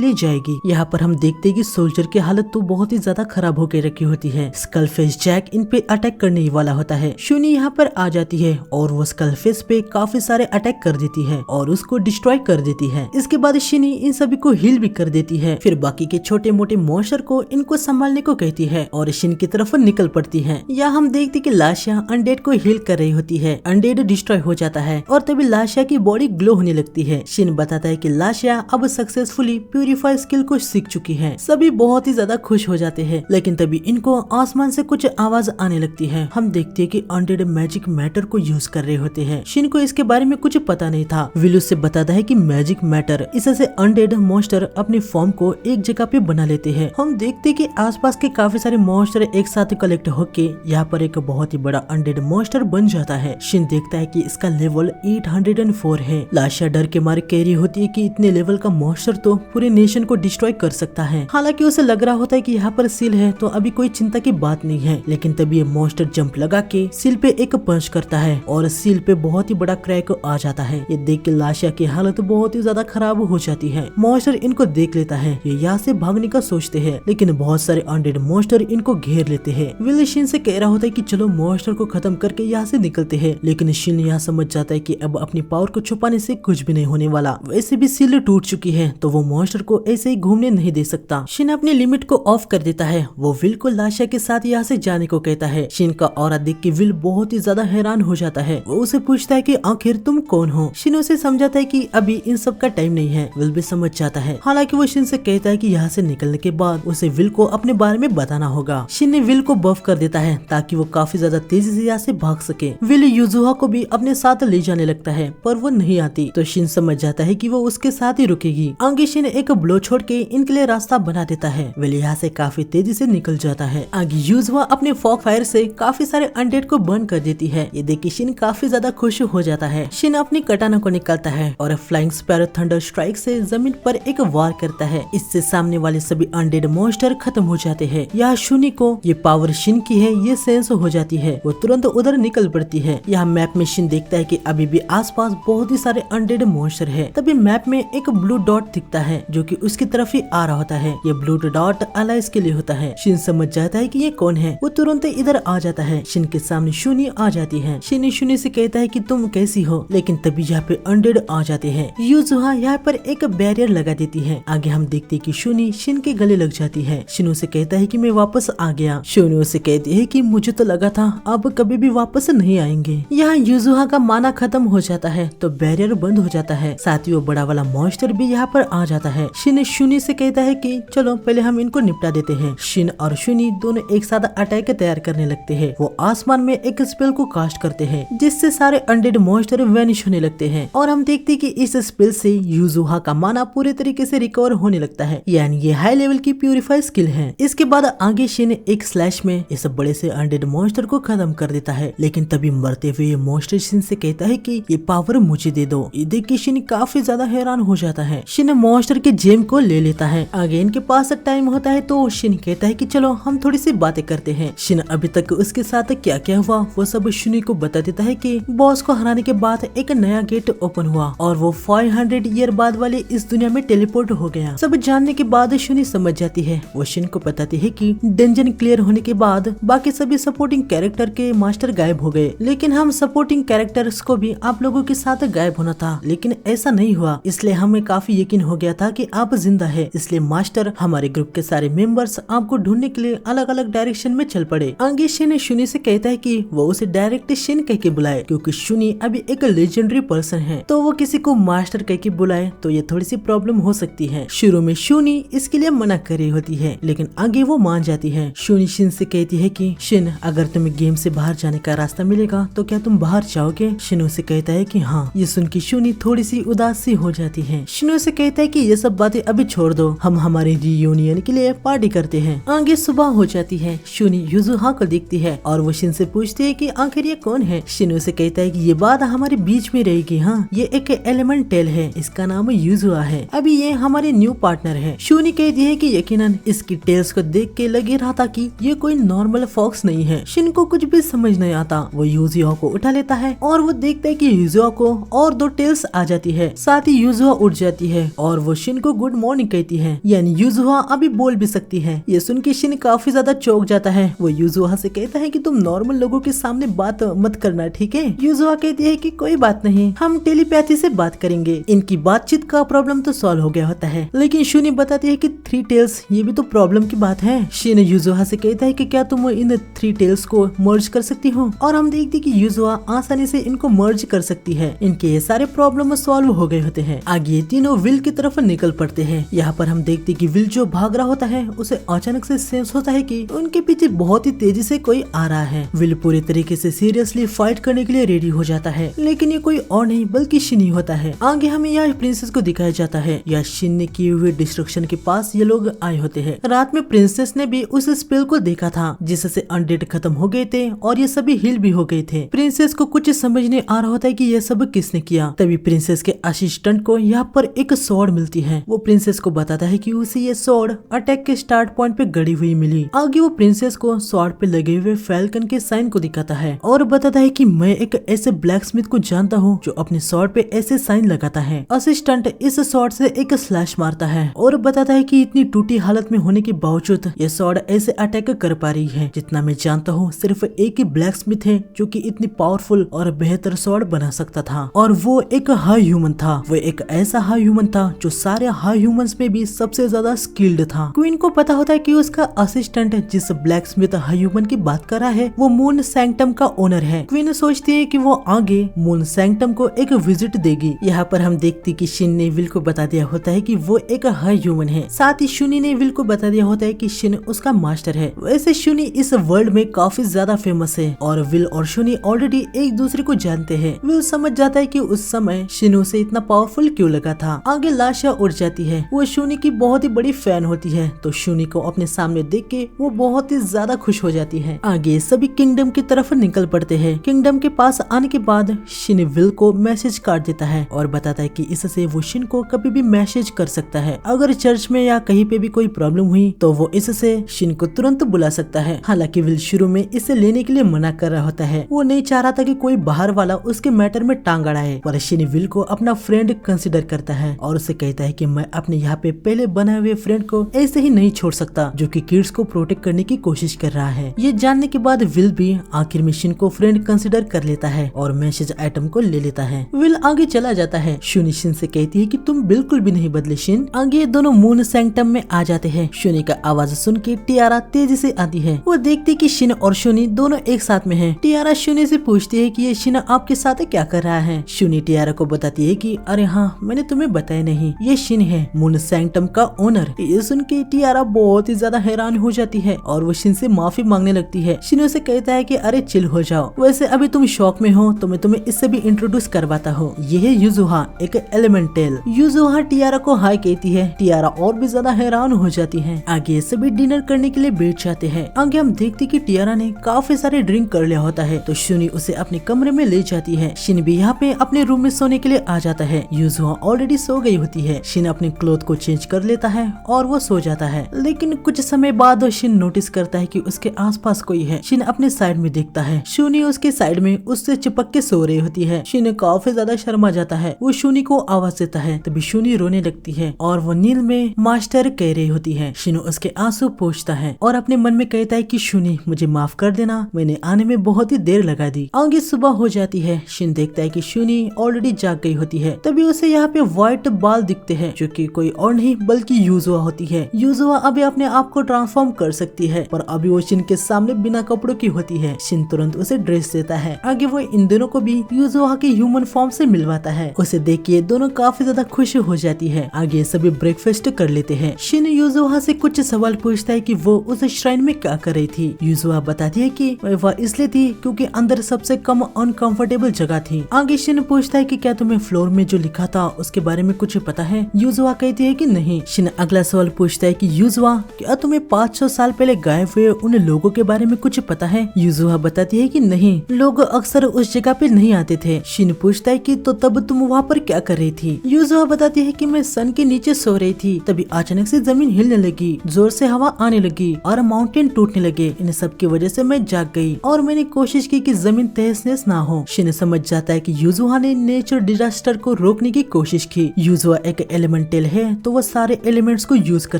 लिए जाएगी। यहाँ पर हम देखते हैं कि सोल्जर की हालत तो बहुत ही ज्यादा खराब होकर रखी होती है। स्कलफेस जैक इन पे अटैक करने वाला होता है। शूनी यहाँ पर आ जाती है और वो स्कलफेस पे काफी सारे अटैक कर देती है और उसको डिस्ट्रॉय कर देती है। इसके बाद शिनी इन सभी को हील भी कर देती है। फिर बाकी के छोटे मोटे मॉन्स्टर को इनको संभालने को कहती है और शिन की तरफ निकल पड़ती है। यहाँ हम देखते कि लाशा अनडेड को हील कर रही होती है। अनडेड डिस्ट्रॉय हो जाता है और तभी लाशा की बॉडी ग्लो होने लगती है। शिन बताता है कि लाशा अब सक्सेसफुली प्यूरिफाई स्किल को सीख चुकी है। सभी बहुत ही ज्यादा खुश हो जाते हैं, लेकिन तभी इनको आसमान से कुछ आवाज आने लगती है। हम देखते हैं कि अनडेड मैजिक मैटर को यूज कर रहे होते हैं। शिन को इसके बारे में कुछ पता नहीं था। विलू से बताता है कि मैजिक मैटर, इससे अनडेड मॉन्स्टर अपने फॉर्म को एक जगह पे बना लेते हैं। हम देखते हैं कि आसपास के काफी सारे मॉन्स्टर एक साथ कलेक्ट होके यहाँ पर एक बहुत ही बड़ा अनडेड मॉन्स्टर बन जाता है। शिन देखता है कि इसका लेवल 804 है। लाशा डर के मारे कह रही होती है कि इतने लेवल का मॉन्स्टर तो पूरे नेशन को डिस्ट्रॉय कर सकता है। हालांकि उसे लग रहा होता है कि यहाँ पर सील है तो अभी कोई चिंता की बात नहीं है, लेकिन तभी ये मॉन्स्टर जंप लगा के सील पे एक पंच करता है और सील पे बहुत ही बड़ा क्रैक आ जाता है। ये देख के लाशा की हालत बहुत ही ज्यादा खराब हो जाती है। मॉन्स्टर इनको देख लेता है। ये यहाँ से भागने का सोचते हैं, लेकिन बहुत सारे अनडेड मॉन्स्टर इनको घेर लेते हैं। विल शिन से कह रहा होता है कि चलो मॉन्स्टर को खत्म करके यहाँ से निकलते हैं, लेकिन शिन यहाँ समझ जाता है कि अब अपनी पावर को छुपाने से कुछ भी नहीं होने वाला। वैसे भी सील टूट चुकी है तो वो मॉन्स्टर को ऐसे ही घूमने नहीं दे सकता। शिन अपनी लिमिट को ऑफ कर देता है। वो विल को लाशा के साथ यहाँ से जाने को कहता है। शिन का ऑरा देख के विल बहुत ही ज्यादा हैरान हो जाता है। वो उसे पूछता है कि आखिर तुम कौन हो। शिन उसे समझाता है कि अभी इन सब का टाइम नहीं है। विल भी समझ जाता है। हालांकि वो शिन से कहता है कि यहाँ से निकलने के बाद उसे विल को अपने बारे में बताना होगा। शिन ने विल को बफ कर देता है ताकि वो काफी ज्यादा तेजी से यहाँ से भाग सके। विल युजुहा को भी अपने साथ ले जाने लगता है, पर वो नहीं आती तो शिन समझ जाता है कि वो उसके साथ ही रुकेगी। आगे शिन एक ब्लो छोड़ के इनके लिए रास्ता बना देता है। विल यहाँ से काफी तेजी से निकल जाता है। आगे युजुहा अपने फॉग फायर से काफी सारे अनडेड को बर्न कर देती है। ये देख के शिन काफी ज्यादा खुश हो जाता है। शिन अपनी कटाना को निकालता है और फ्लाइंग स्पैरो थंडर स्ट्राइक से जमीन पर एक वार करता है। इससे सामने वाले सभी अनडेड मॉन्स्टर खत्म हो जाते हैं। यहाँ शूनी को ये पावर शिन की है ये सेंस हो जाती है। वो तुरंत उधर निकल पड़ती है। यहाँ मैप में शिन देखता है कि अभी भी आसपास बहुत ही सारे अनडेड मॉन्स्टर है। तभी मैप में एक ब्लू डॉट दिखता है जो कि उसकी तरफ ही आ रहा होता है। ये ब्लू डॉट अलाइस के लिए होता है। शिन समझ जाता है कि ये कौन है। वो तुरंत इधर आ जाता है। शिन के सामने शूनी आ जाती है। शिन शूनी से कहता है कि तुम कैसी हो, लेकिन तभी यहाँ पे अनडेड आ जाते हैं। युजुहा यहाँ पर एक बैरियर लगा देती है। आगे हम देखते हैं कि शूनी शिन के गले लग जाती है। शिन से कहता है कि मैं वापस आ गया। शूनी से कहती है कि मुझे तो लगा था अब कभी भी वापस नहीं आएंगे। यहाँ युजुहा का माना खत्म हो जाता है तो बैरियर बंद हो जाता है। साथ ही वो बड़ा वाला मॉन्स्टर भी यहाँ पर आ जाता है। शिन शूनी से कहता है कि चलो पहले हम इनको निपटा देते हैं। शिन और शूनी दोनों एक साथ अटैक तैयार करने लगते हैं। वो आसमान में एक स्पेल को कास्ट करते हैं जिससे सारे अनडेड मॉन्स्टर वैनिश होने लगते हैं। और हम देखते हैं कि इस स्पेल से युजुहा का माना पूरे तरीके से रिकवर होने लगता है, यानी ये हाई लेवल की प्यूरिफाई स्किल है। इसके बाद आगे शिन एक स्लैश में इस बड़े से अनडेड मॉन्स्टर को खत्म कर देता है। लेकिन तभी मरते हुए ये मॉन्स्टर शिन से कहता है कि ये पावर मुझे दे दो। ये देख के शिन काफी ज्यादा हैरान हो जाता है। शिन मॉन्स्टर के जेम को ले लेता है। आगे इनके पास टाइम होता है तो शिन कहता है कि चलो हम थोड़ी सी बातें करते हैं। शिन अभी तक उसके साथ क्या क्या हुआ वो सब शूनी को बता देता है कि बॉस को हराने के बाद एक नया गेट ओपन हुआ और वो 500 ईयर बाद वाले इस दुनिया में टेलीपोर्ट हो गया। सब जानने के बाद शूनी समझ जाती है। वो शिन को बताती है कि डंजन क्लियर होने के बाद बाकी सभी सपोर्टिंग कैरेक्टर के मास्टर गायब हो गए, लेकिन हम सपोर्टिंग कैरेक्टर्स को भी आप लोगों के साथ गायब होना था, लेकिन ऐसा नहीं हुआ। इसलिए हमें काफी यकीन हो गया था कि आप जिंदा है। इसलिए मास्टर हमारे ग्रुप के सारे मेंबर्स आपको ढूंढने के लिए अलग अलग डायरेक्शन में चल पड़े। आगे शिन शूनी से कहता है कि वो उसे डायरेक्ट शिन कह के बुलाए, क्योंकि शूनी अभी एक लेजेंडरी पर्सन है, तो वो किसी को मास्टर कह के बुलाए तो ये थोड़ी सी प्रॉब्लम हो सकती है। शुरू में शूनी इसके लिए मना कर रही होती है, लेकिन आगे वो मान जाती है। शूनी शिन से कहती है कि शिन अगर तुम्हें गेम से बाहर जाने का रास्ता मिलेगा तो क्या तुम बाहर जाओगे। शिनो से कहता है कि हाँ। ये सुन के शूनी थोड़ी सी उदास सी हो जाती है। शिनो से कहता है कि ये सब बातें अभी छोड़ दो, हम हमारे रियूनियन के लिए पार्टी करते हैं। आगे सुबह हो जाती है। शूनी युजुहा को देखती है और वो शिन से पूछती है कि आखिर ये कौन है। शिनो से कहता है कि ये बात हमारे बीच में रहेगी। हाँ, ये एक एलिमेंट टेल है, इसका नाम युजुहा है, अभी ये हमारे न्यू पार्टनर है। शूनी कहती है कि यकीनन इसकी टेल्स को देख के लग रहा था कि ये कोई नॉर्मल फॉक्स नहीं है। शिन को कुछ भी समझ नहीं आता। वो युजुहा को उठा लेता है और वो देखता है कि युजुहा को और 2 टेल्स आ जाती है। साथ ही यूजुहा उठ जाती है और वो शिन को गुड मॉर्निंग कहती है, यानी यूजुहा अभी बोल भी सकती है। ये सुन के शिन काफी ज्यादा चौंक जाता है। वो यूजुहा से कहता है कि तुम नॉर्मल लोगों के सामने बात मत करना, ठीक है। यूजुहा कहती है कि कोई बात नहीं, हम टेलीपैथी से बात करेंगे। इनकी बातचीत का प्रॉब्लम तो सॉल्व हो गया होता है, लेकिन शुनी बताती है कि 3 टेल्स ये भी तो प्रॉब्लम की बात है। शिन यूजुहा से कहता है कि क्या तुम इन 3 टेल्स को मर्ज कर सकती हो, और हम देखते कि यूजुहा आसानी से इनको मर्ज कर सकती है। इनके ये सारे प्रॉब्लम सॉल्व हो गए होते हैं। आगे ये तीनों विल की तरफ निकल पड़ते हैं। यहाँ पर हम देखते कि विल जो भाग रहा होता है उसे अचानक से सेंस होता है कि उनके पीछे बहुत ही तेजी से कोई आ रहा है। विल पूरे तरीके से सीरियसली फाइट करने के लिए रेडी हो जाता है, लेकिन ये कोई और नहीं बल्कि शिन ही होता है। आगे हमें यहाँ प्रिंसेस को दिखाया जाता है। या शिन ने किए हुए डिस्ट्रक्शन के पास ये लोग आए होते हैं। रात में प्रिंसेस ने भी उस स्पेल को देखा था जिससे अनडेड खत्म हो गए थे और ये सभी हील भी हो गए थे। प्रिंसेस को कुछ समझ नहीं आ रहा होता है कि ये सब किसने किया। तभी प्रिंसेस के असिस्टेंट को यहाँ पर एक स्वॉर्ड मिलती है। वो प्रिंसेस को बताता है कि उसे ये स्वॉर्ड अटैक के स्टार्ट पॉइंट पे गड़ी हुई मिली। आगे वो प्रिंसेस को स्वॉर्ड पे लगे हुए फैल्कन के साइन को दिखाता है और बताता है कि मैं एक ऐसे ब्लैक स्मिथ को जानता हूँ जो अपने स्वॉर्ड पे ऐसे साइन लगाता है। असिस्टेंट इस स्वॉर्ड से एक स्लैश मारता है और बताता है कि इतनी टूटी हालत में होने के बावजूद ये स्वॉर्ड ऐसे अटैक कर पा रही है। जितना मैं जानता हूँ सिर्फ एक ही ब्लैक स्मिथ है जो कि इतनी पावरफुल और बेहतर स्वॉर्ड बना सकता था, और वो एक हाई ह्यूमन था। वो एक ऐसा हाई ह्यूमन था जो सारे हाई ह्यूमंस में भी सबसे ज्यादा स्किल्ड था। क्वीन को पता होता है कि उसका असिस्टेंट जिस ब्लैक स्मिथ हाई ह्यूमन की बात कर रहा है वो मून सैंक्टम का ओनर है। क्वीन सोचती है कि वो आगे मून सैंक्टम को एक विजिट देगी। यहाँ पर हम देखते कि शिन ने विल को बता दिया होता है कि वो एक हाई ह्यूमन है। साथ ही शुनी ने विल को बता दिया होता है कि शिन उसका मास्टर है। वैसे शुनी इस वर्ल्ड में काफी ज्यादा फेमस है और विल और शुनी ऑलरेडी एक दूसरे को जानते हैं। विल समझ जाता है कि उस समय शिन उसे इतना पावरफुल क्यों लगा था। आगे लाशा उड़ जाती है। वो शुनी की बहुत ही बड़ी फैन होती है, तो शुनी को अपने सामने देख के वो बहुत ही ज्यादा खुश हो जाती है। आगे सभी किंगडम की तरफ निकल पड़ते हैं। किंगडम के पास आने के बाद शिन विल को मैसेज काट देता है और बताता है कि इससे वो शिन को कभी भी मैसेज कर सकता है। अगर चर्च में या कहीं पे भी कोई प्रॉब्लम हुई तो वो इससे शिन को तुरंत बुला सकता है। हालांकि विल शुरू में इसे लेने के लिए मना कर रहा होता है। वो नहीं चाह रहा था कि कोई बाहर वाला उसके मैटर में टांग अड़ाए, पर शिन विल को अपना फ्रेंड कंसिडर करता है और उसे कहता है कि मैं अपने यहाँ पे पहले बनाए हुए फ्रेंड को ऐसे ही नहीं छोड़ सकता जो कि किड्स को प्रोटेक्ट करने की कोशिश कर रहा है। ये जानने के बाद विल भी आखिर में शिन को फ्रेंड कंसिडर कर लेता है और मैसेज आइटम को ले लेता है। विल आगे चला जाता है। शुनी शिन से कहती है कि तुम बिल्कुल भी नहीं बदले शिन। आगे दोनों मून सैंक्टम में आ जाते हैं। शुनी का आवाज सुन के टियारा तेजी से आती है। वो देखती कि शिन और शुनी दोनों एक साथ में हैं। टियारा शुनी से पूछती है कि ये शिन आपके साथ क्या कर रहा है। शुनी टियारा को बताती है कि अरे हाँ, मैंने तुम्हें बताया नहीं, ये शिन है, मून सैंक्टम का ओनर। ये सुन के टियारा बहुत ही ज्यादा हैरान हो जाती है और वो शिन से माफी मांगने लगती है। शिन उसे कहता है कि अरे चिल हो जाओ, वैसे अभी तुम शौक में हो तो मैं तुम्हें इससे भी इंट्रोड्यूस करवाता हूँ। ये है यूजुहा, एक एलिमेंटल। यूजुहा टियारा को हाय कहती है। टियारा और भी ज्यादा हैरान हो जाती है। आगे सभी डिनर करने के लिए बैठ जाते हैं। आगे हम देखते कि टियारा ने काफी सारे ड्रिंक कर लिया होता है, तो शुनी उसे अपने कमरे में ले जाती है। शिन भी यहाँ पे अपने रूम में सोने के लिए आ जाता है। यूजुहा ऑलरेडी सो गई होती है। शिन अपने क्लोथ को चेंज कर लेता है और वो सो जाता है। लेकिन कुछ समय बाद शिन नोटिस करता है कि उसके आसपास कोई है। शिन अपने साइड में देखता है। शुनी उसके साइड में उससे चिपक के सो रही होती है। शिन काफी ज्यादा शर्मा जाता है। वो शुनी को आवाज देता है, तभी शुनी रोने लगती है और वो नील में मास्टर कह रही होती है। शिन उसके आंसू पोंछता है और अपने मन में कहता है कि शुनी मुझे माफ कर देना, मैंने आने में बहुत ही देर लगा दी। आगे सुबह हो जाती है। शिन देखता है कि शुनी ऑलरेडी जाग गई होती है। तभी उसे यहाँ पे व्हाइट बाल दिखते हैं जो कि कोई और नहीं बल्कि यूजुहा होती है। यूजुहा अभी अपने आप को ट्रांसफॉर्म कर सकती है, पर अभी वो शिन के सामने बिना कपड़ों की होती है। शिन तुरंत उसे ड्रेस देता है। आगे वो इन दोनों को भी यूजुहा के ह्यूमन फॉर्म से मिलवाता है। उसे देख के दोनों काफी ज्यादा खुश हो जाती है। आगे सभी ब्रेकफास्ट कर लेते हैं। शिन यूजुहा से कुछ सवाल पूछता है कि वो उस श्राइन में क्या कर रही थी। यूजुहा बताती है कि वह इसलिए थी क्योंकि अंदर सबसे कम अनकंफर्टेबल जगह थी। आगे शिन पूछता है कि क्या तुम्हें फ्लोर में जो लिखा था उसके बारे में कुछ पता है। यूजुहा कहती है कि नहीं। शिन अगला सवाल पूछता है कि यूजुहा क्या तुम्हें 500 साल पहले गायब हुए उन लोगों के बारे में कुछ पता है। यूजुहा बताती है कि नहीं, लोग अक्सर उस जगह पे नहीं आते थे। शिन पूछता है कि तो तब तुम वहाँ पर क्या कर रही थी। यूजुहा बताती है कि मैं सन के नीचे सो रही थी, तभी अचानक से जमीन हिलने लगी, जोर से हवा आने लगी और माउंटेन टूटने लगे। इन सब की वजह से मैं जाग गई और मैंने कोशिश की कि जमीन तहस नहस ना हो। शिन समझ जाता है कि यूजुहा ने नेचर डिजास्टर को रोकने की कोशिश की। यूजुआ एक एलिमेंटल है तो वो सारे एलिमेंट्स को यूज कर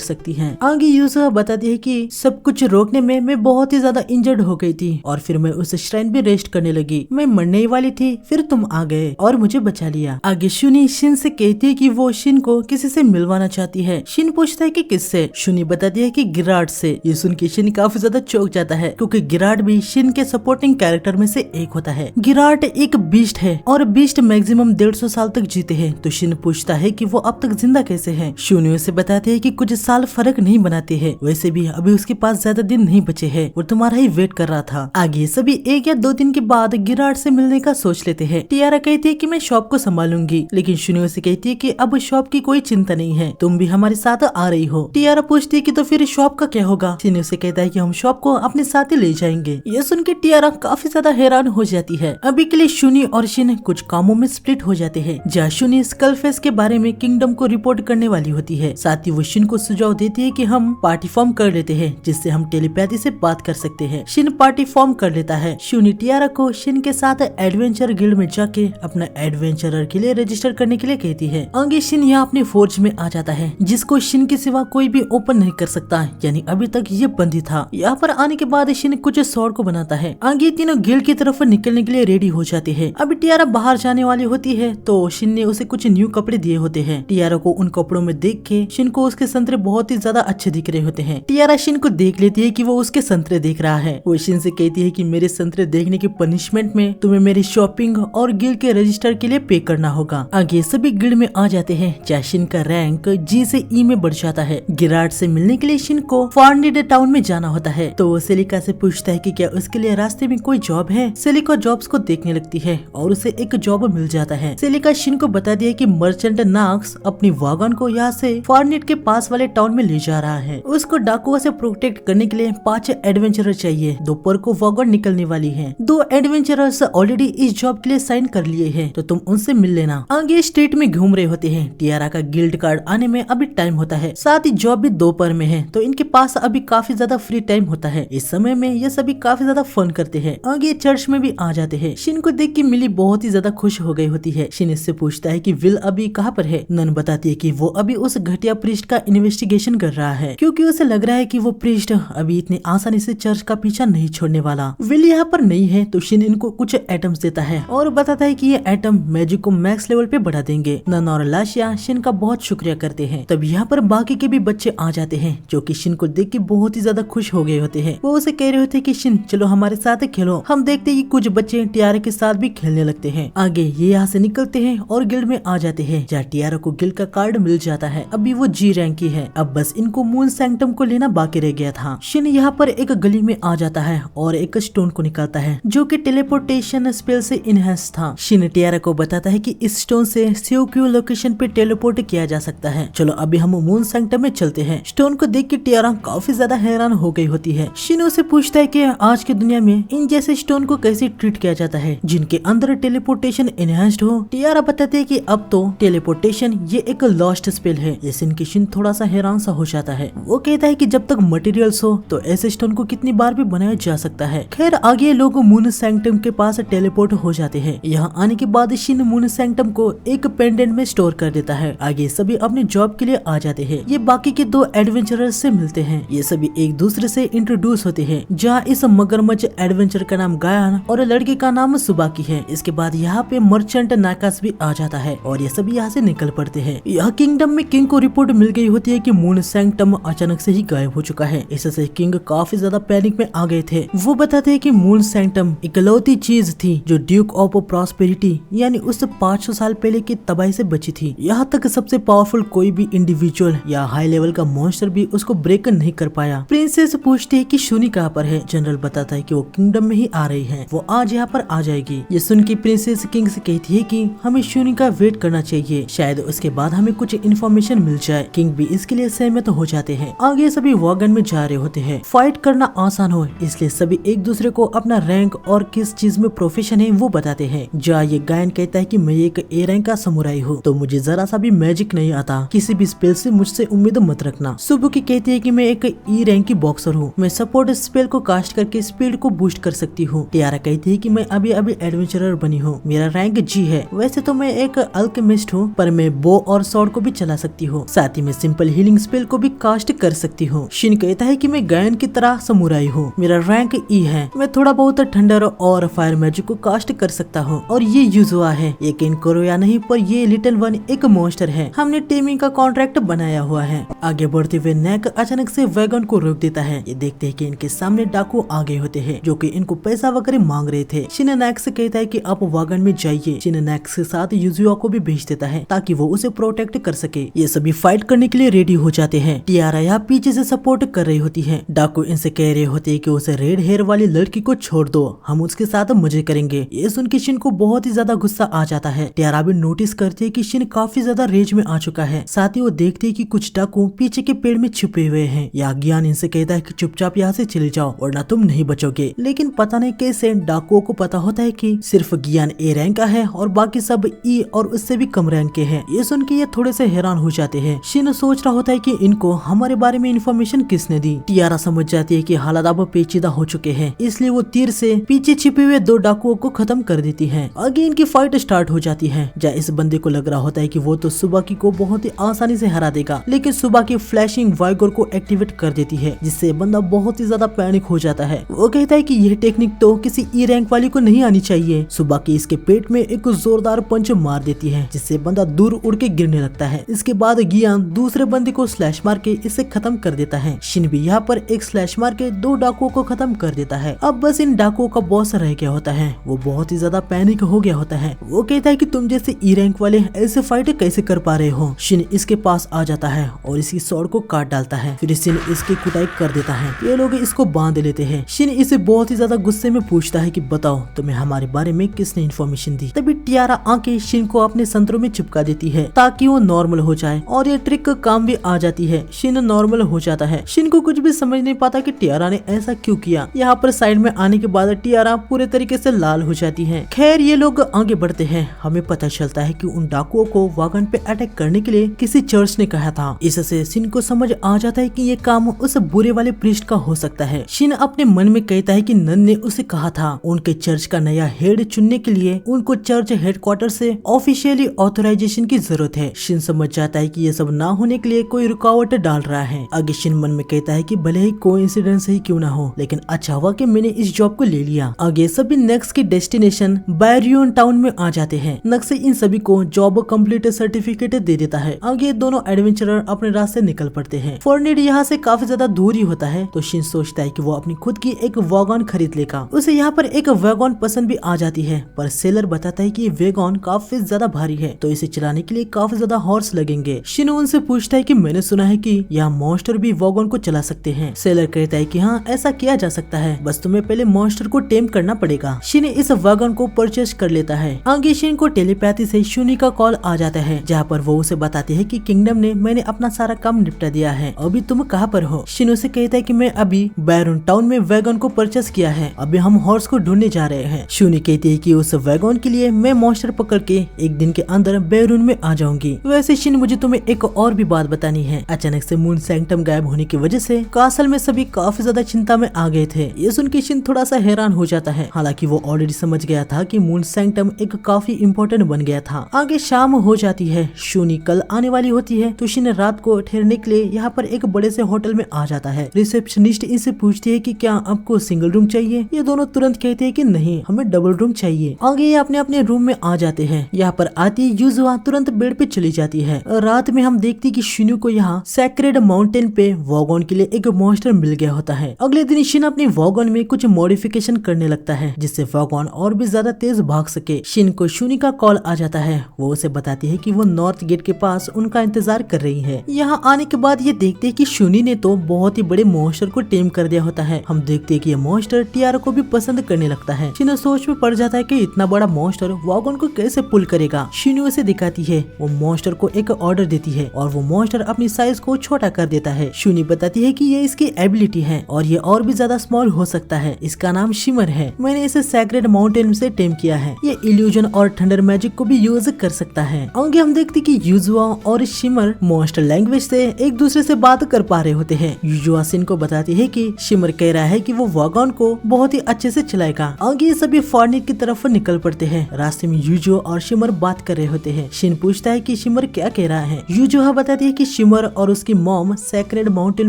सकती है। आगे यूजुआ बताती है कि सब कुछ रोकने में मैं बहुत ही ज्यादा इंजर्ड हो गई थी और फिर मैं उस श्राइन पे रेस्ट करने लगी। मैं मरने ही वाली थी, फिर तुम आ गए और मुझे बचा लिया। आगे शुनी शिन से कहती है कि वो शिन को किसी से मिलवाना चाहती है। शिन पूछता है कि किससे। शुनी बताती है कि गिराट से। ये सुन के शिन काफी ज्यादा चौंक जाता है क्योंकि गिराट भी शिन के सपोर्टिंग कैरेक्टर में से एक होता है। गिराट एक बीस्ट है और बीस्ट मैक्सिमम 150 साल तक जीते हैं। तो शिन पूछता है कि वो अब तक जिंदा कैसे है। शुनी उसे बताते है कि कुछ साल फर्क नहीं बनाते है, वैसे भी अभी उसके पास ज्यादा दिन नहीं बचे है और तुम्हारा ही वेट कर रहा था। आगे सभी 1 या 2 दिन के बाद गिराट से मिलने का सोच लेते हैं। टियारा कहती है कि मैं शॉप को संभालूंगी, लेकिन शुनी उसे कहती है कि अब शॉप की कोई चिंता नहीं है, तुम भी हमारे साथ आ रही हो। टियारा पूछती है कि तो फिर शॉप का क्या होगा। शुनी उसे कहता है कि हम शॉप को अपने साथ ही ले जाएंगे। ये सुन के टियारा काफी ज्यादा हैरान हो जाती है। अभी के लिए शुनी और शिन कुछ कामों में स्प्लिट हो जाते हैं। जहाँ शुनी स्कलफेस के बारे में किंगडम को रिपोर्ट करने वाली होती है, साथ ही वो शिन को सुझाव देती है कि हम पार्टी फॉर्म कर लेते हैं जिससे हम टेलीपैथी से बात कर सकते हैं। शिन पार्टी फॉर्म कर लेता है। शुनी टियारा को शिन के साथ एडवेंचर गिल्ड में जाके अपना एडवेंचरर के लिए रजिस्टर करने के लिए कहती है। आगे शिन यहाँ अपनी फोर्ज में आ जाता है जिसको शिन के सिवा कोई भी ओपन नहीं कर सकता, यानी अभी तक ये बंद ही था। यहाँ पर आने के बाद शिन कुछ स्वॉर्ड को बनाता है। आगे तीनों गिल्ड की तरफ निकलने के लिए रेडी हो जाते हैं। अभी टियारा बाहर जाने वाली होती है तो शिन ने उसे कुछ न्यू कपड़े दिए होते हैं। टियारा को उन कपड़ों में देख के शिन को उसके संतरे बहुत ही ज्यादा अच्छे दिख रहे होते हैं। टियारा शिन को देख लेती है कि वो उसके संतरे देख रहा है। वो शिन से कहती है कि मेरे संतरे देखने की पनिशमेंट में तुम्हें मेरी शॉपिंग और गिल्ड के रजिस्टर के लिए पे करना होगा। आगे सभी गिल्ड में आ जाते हैं जहाँ शिन का रैंक जी से ई में बढ़ जाता है। गिराट से मिलने के लिए शिन को फार्निड टाउन में जाना होता है तो वो सेलिका से पूछता है कि क्या उसके लिए रास्ते में कोई जॉब है। सेलिका जॉब्स को देखने लगती है और उसे एक जॉब मिल जाता है। सेलिका शिन को बताती है कि मर्चेंट नाक्स अपनी वागन को यहाँ से फार्निड के पास वाले टाउन में ले जा रहा है। उसको डाकुओं से प्रोटेक्ट करने के लिए 5 एडवेंचरर चाहिए। दोपहर को वागन निकलने वाली है। 2 एडवेंचरर्स ऑलरेडी इस जॉब के लिए साइन कर लिए हैं, तो तुम उनसे मिल लेना। आगे स्ट्रीट में घूम रहे होते हैं। टियारा का गिल्ड कार्ड आने में अभी टाइम होता है, साथ ही जॉब भी दोपहर में है तो इनके पास अभी काफी ज्यादा फ्री टाइम होता है। इस समय में ये सभी काफी ज्यादा फन करते हैं। आगे चर्च में भी आ जाते हैं। शिन को देख के मिली बहुत ही ज्यादा खुश हो गई होती है। शिन इससे पूछता है कि विल अभी कहाँ पर है। नन बताती है कि वो अभी उस घटिया प्रीस्ट का इन्वेस्टिगेशन कर रहा है क्योंकि उसे लग रहा है कि वो प्रीस्ट अभी इतनी आसानी से चर्च का पीछा नहीं छोड़ने वाला। विल यहाँ पर नहीं है तो शिन इनको कुछ एटम्स देता है और बताता है कि ये एटम मैजिक को मैक्स लेवल पे बढ़ा देंगे। नन और लाशिया शिन का बहुत शुक्रिया करते हैं। तब यहाँ पर बाकी के भी बच्चे आ जाते हैं जो कि शिन को देख के बहुत ही ज्यादा खुश हो गए होते हैं। वो उसे कह रहे होते हैं कि शिन चलो हमारे साथ खेलो। हम देखते हैं कि कुछ बच्चे टियारा के साथ भी खेलने लगते हैं। आगे ये यहाँ से निकलते हैं और गिल्ड में आ जाते हैं जहाँ टियारा को गिल्ड का कार्ड मिल जाता है। अभी वो जी रैंक की है, अब बस इनको मून सैंक्टम को लेना बाकी रह गया था। शिन यहाँ पर एक गली में आ जाता है और एक स्टोन को निकालता है जो कि टेलीपोर्टेशन स्पेल से इनहेंस था। शिन टियारा को बताता है कि इस स्टोन से सियोक्यू लोकेशन पे टेलीपोर्ट किया जा सकता है। चलो अभी हम मून सैंक्टम में चलते हैं। स्टोन को देख के टियारा काफी ज्यादा हैरान हो गई होती है। शिन उसे पूछता है कि आज की दुनिया में इन जैसे स्टोन को कैसे ट्रीट किया जाता है जिनके अंदर टेलीपोर्टेशन इनहेंस्ड हो। टियारा बताते है कि अब तो टेलीपोर्टेशन ये एक लॉस्ट स्पेल है। ये सुन के शिन थोड़ा सा हैरान सा हो जाता है। वो कहता है कि जब तक मटेरियल्स हो तो ऐसे स्टोन को कितनी बार भी बनाया जा सकता है। खैर आगे लोग मून सैंक्टम के पास टेलीपोर्ट हो जाते हैं। यहाँ आने के बाद शिन मून सैंक्टम को एक पेंडेंट में स्टोर कर देता है। आगे सभी अपने जॉब के लिए आ जाते हैं। ये बाकी के 2 एडवेंचरर्स से मिलते हैं। ये सभी एक दूसरे से इंट्रोड्यूस होते हैं जहाँ इस मगरमच्छ एडवेंचर का नाम गायन और लड़के का नाम सुबाकी है। इसके बाद यहाँ पे मर्चेंट नाकास भी आ जाता है और ये सभी यहाँ से निकल पड़ते हैं। यहाँ किंगडम में किंग को रिपोर्ट मिल गई होती है कि मून सैंक्टम अचानक से ही गायब हो चुका है। इससे किंग काफी ज्यादा पैनिक में आ गए थे। वो बताते हैं कि मून सैंक्टम इकलौती चीज थी जो ड्यूक ऑफ प्रॉस्पेरिटी यानी उस 500 साल पहले की तबाही से बची थी। यहाँ तक सबसे पावरफुल कोई भी इंडिविजुअल या हाई लेवल का मॉन्स्टर भी उसको ब्रेक नहीं कर पाया। प्रिंसेस पूछती है कि शुनी कहाँ पर है। जनरल बताता है कि वो किंगडम में ही आ रही है, वो आज यहाँ पर आ जाएगी। ये सुन के प्रिंसेस किंग से कहती है कि हमें शुनी का वेट करना चाहिए, शायद उसके बाद हमें कुछ इन्फॉर्मेशन मिल जाए। किंग भी इसके लिए सहमत हो जाते हैं। आगे सभी वॉगन में जा रहे होते हैं। फाइट करना आसान हो इसलिए सभी एक दूसरे को अपना रैंक और किस चीज में प्रोफेशन है वो बताते हैं। जा ये गायन कहता है कि मैं एक ए रैंक का समुराई हूँ तो मुझे जरा सा भी मैजिक नहीं आता, किसी भी स्पेल से मुझसे उम्मीद मत रखना। सुबुकी कहती है कि मैं एक ई रैंक की बॉक्सर हूँ, मैं सपोर्ट स्पेल को कास्ट करके स्पीड को बूस्ट कर सकती हूँ। टियारा कहती है कि मैं अभी अभी एडवेंचरर बनी हूँ, मेरा रैंक जी है। वैसे तो मैं मैं एक अल्केमिस्ट हूँ, पर मैं बो और स्वॉर्ड को भी चला सकती हूँ, साथ ही मैं सिंपल हीलिंग स्पेल को भी कास्ट कर सकती हूँ। शिन कहता है कि मैं गायन की तरह समुराई हूँ, मेरा रैंक ई है, मैं थोड़ा बहुत ठंडर और फायर मैजिक को कास्ट कर सकता हूँ। और ये युजुआ है, यकीन करो या नहीं पर ये लिटिल वन एक मॉन्स्टर है, हमने टीमिंग का कॉन्ट्रैक्ट बनाया हुआ है। आगे बढ़ते हुए नेक अचानक से वैगन को रोक देता है। ये देखते हैं कि इनके सामने डाकू आ गए होते हैं जो कि इनको पैसा वगैरह मांग रहे थे। शिन नेक से कहता है कि आप वैगन में जाइए। शिन नेक के साथ युजुआ को भी भेज देता है ताकि वो उसे प्रोटेक्ट कर सके। ये सभी फाइट करने के लिए रेडी हो जाते हैं। टियारा यहाँ पीछे से सपोर्ट कर रही होती है। डाकू इनसे कह रहे होते हैं कि उसे रेड हेयर वाली लड़की को छोड़ दो, हम उसके साथ मजे करेंगे। ये सुन के शिन को बहुत ही ज्यादा गुस्सा आ जाता है। टियारा भी नोटिस करती है कि शिन काफी ज्यादा रेज में आ चुका है। साथ ही वो देखते हैं कि कुछ डाकू पीछे के पेड़ में छुपे हुए हैं। या ज्ञान इनसे कहता है कि चुपचाप यहाँ से चले जाओ वरना तुम नहीं बचोगे। लेकिन पता नहीं कैसे डाकुओं को पता होता है कि सिर्फ ज्ञान ए रैंक का है और बाकी सब ई और उससे भी कम रैंक के हैं। ये सुन के ये थोड़े से हैरान हो जाते हैं। शिन सोच रहा होता है कि इनको हमारे बारे में इन्फॉर्मेशन किसने दी। टियारा समझ जाती है कि हालात अब पेचीदा हो चुके हैं, इसलिए वो तीर से पीछे छिपे हुए दो डाकुओं को खत्म कर देती है। आगे इनकी फाइट स्टार्ट हो जाती है, जहाँ इस बंदे को लग रहा होता है कि वो तो सुबाकी को बहुत ही आसानी से हरा देगा, लेकिन सुबाकी फ्लैशिंग वाइगोर को एक्टिवेट कर देती है, जिससे बंदा बहुत ही ज्यादा पैनिक हो जाता है। वो कहता है कि यह टेक्निक तो किसी ई रैंक वाली को नहीं आनी चाहिए। सुबाकी इसके पेट में एक जोरदार पंच मार देती है, जिससे बंदा दूर उड़ के गिरने लगता है। इसके बाद गियान दूसरे बंदे को स्लैश मार के इसे खत्म कर देता है। शिन भी यहाँ पर एक स्लैश मार के दो डाकुओं को खत्म कर देता है। अब बस इन डाकुओं का बॉस रह गया होता है। वो बहुत ही ज्यादा पैनिक हो गया होता है। वो कहता है कि तुम जैसे ई रैंक वाले ऐसे फाइट कैसे कर पा रहे हो। शिन इसके पास आ जाता है और इसकी स्वॉर्ड को काट डालता है। फिर शिन इसकी कुटाई कर देता है। ये लोग इसको बांध लेते हैं। शिन इसे बहुत ही ज्यादा गुस्से में पूछता है कि बताओ तुम्हें हमारे बारे में किसने इन्फॉर्मेशन दी। तभी टियारा आके शिन को अपने संतरों में चिपका देती है ताकि वो नॉर्मल हो जाए, और ये ट्रिक काम भी आ जाती है। शिन नॉर्मल हो जाता है। शिन को कुछ भी समझ नहीं पाता कि टियारा ने ऐसा क्यों किया। यहाँ पर साइड में आने के बाद टियारा पूरे तरीके से लाल हो जाती है। खैर ये लोग आगे बढ़ते हैं। हमें पता चलता है कि उन डाकुओं को वागन पे अटैक करने के लिए किसी चर्च ने कहा था। इससे शिन को समझ आ जाता है कि ये काम उस बुरे वाले प्रीस्ट का हो सकता है। शिन अपने मन में कहता है कि नन ने उसे कहा था उनके चर्च का नया हेड चुनने के लिए उनको चर्च हेडक्वार्टर से ऑफिशियली ऑथराइजेशन की जरूरत है। शिन समझ जाता है कि ये सब ना होने के लिए कोई रुकावट डाल रहा है। आगे शिन मन में कहता है कि भले ही कोइंसिडेंस ही क्यों ना हो, लेकिन अच्छा हुआ कि मैंने इस जॉब को ले लिया। आगे सभी नेक्स्ट की डेस्टिनेशन बैरियन टाउन में आ जाते हैं। नक्स इन सभी को जॉब कंप्लीट सर्टिफिकेट दे देता है। आगे दोनों एडवेंचरर अपने रास्ते निकल पड़ते हैं। फॉर्निड यहाँ से काफी ज्यादा दूर ही होता है, तो शिन सोचता है कि वो अपनी खुद की एक वैगन खरीद लेगा। उसे यहाँ पर एक वैगन पसंद भी आ जाती है, पर सेलर बताता है कि ये वैगन काफी ज्यादा भारी है, तो इसे चलाने के लिए काफी ज्यादा हॉर्स लगेंगे। शिन उनसे पूछता है कि मैंने सुना है कि यहाँ मॉन्स्टर भी वैगन को चला सकते हैं। सेलर कहता है कि हाँ ऐसा किया जा सकता है, बस तुम्हें पहले मॉन्स्टर को टेम करना पड़ेगा। शिन इस वैगन को परचेज कर लेता है। आगे शिन को टेलीपैथी से शूनी का कॉल आ जाता है, जहाँ पर वो उसे बताती है कि किंगडम ने मैंने अपना सारा काम निपटा दिया है, अभी तुम कहाँ पर हो। शिन उसे कहता है कि मैं अभी बैरन टाउन में वैगन को परचेज किया है, अभी हम हॉर्स को ढूंढने जा रहे हैं। शूनी कहती है कि उस वैगन के लिए मैं मॉन्स्टर पकड़ के एक दिन के अंदर बैरून में आ जाऊंगी। वैसे शिन मुझे तुम्हें एक और भी बात बतानी है। अचानक से मून सैंक्टम गायब होने की वजह से कासल में सभी काफी ज्यादा चिंता में आ गए थे। ये सुन के शिन थोड़ा सा हैरान हो जाता है, हालांकि वो ऑलरेडी समझ गया था कि मून सैंक्टम एक काफी इम्पोर्टेंट बन गया था। आगे शाम हो जाती है। शूनी कल आने वाली होती है, तो शिन रात को ठहरने के लिए यहाँ पर एक बड़े से होटल में आ जाता है। रिसेप्शनिस्ट इनसे पूछती है कि क्या आपको सिंगल रूम चाहिए। ये दोनों तुरंत कहते हैं कि नहीं, हमें डबल रूम चाहिए। आगे ये अपने अपने रूम में आ जाते हैं। यहाँ पर आती युजुआ तुरंत बेड पे चली जाती है। रात में हम देखती कि शिनु को यहाँ सैक्रेड माउंटेन पे वॉगन के लिए एक मॉन्स्टर मिल गया होता है। अगले दिन शिन अपने वॉगन में कुछ मॉडिफिकेशन करने लगता है, जिससे वॉगन और भी ज्यादा तेज भाग सके। शिन को शूनी का कॉल आ जाता है। वो उसे बताती है कि वो नॉर्थ गेट के पास उनका इंतजार कर रही है। यहाँ आने के बाद ये देखते हैं कि शूनी ने तो बहुत ही बड़े मॉन्स्टर को टेम कर दिया होता है। हम देखते हैं कि ये मॉन्स्टर टियारा को भी पसंद करने लगता है। शिन सोच में पड़ जाता है कि इतना बड़ा मॉन्स्टर वॉगन को कैसे पुल करेगा। शिनु उसे दिखाती है। वो मॉन्स्टर को एक ऑर्डर देती है और वो मॉन्स्टर अपनी साइज को छोटा कर देता है। शूनी बताती है कि ये इसकी एबिलिटी है और ये और भी ज्यादा स्मॉल हो सकता है। इसका नाम शिमर है। मैंने इसे सैक्रेड माउंटेन से टेम किया है। ये इल्यूजन और थंडर मैजिक को भी यूज कर सकता है। आगे हम देखते कि युजुआ और शिमर मॉन्स्टर लैंग्वेज से एक दूसरे से बात कर पा रहे होते हैं। युजुआ शिन को बताती है कि शिमर कह रहा है कि वो वॉगन को बहुत ही अच्छे से चलाएगा। आगे सभी फॉर्निक की तरफ निकल पड़ते हैं। रास्ते में युजुआ और और शिमर बात कर रहे होते हैं। शिन पूछता है कि शिमर क्या कह रहा है। यूजुहा बताती है कि शिमर और उसकी मॉम सेक्रेड माउंटेन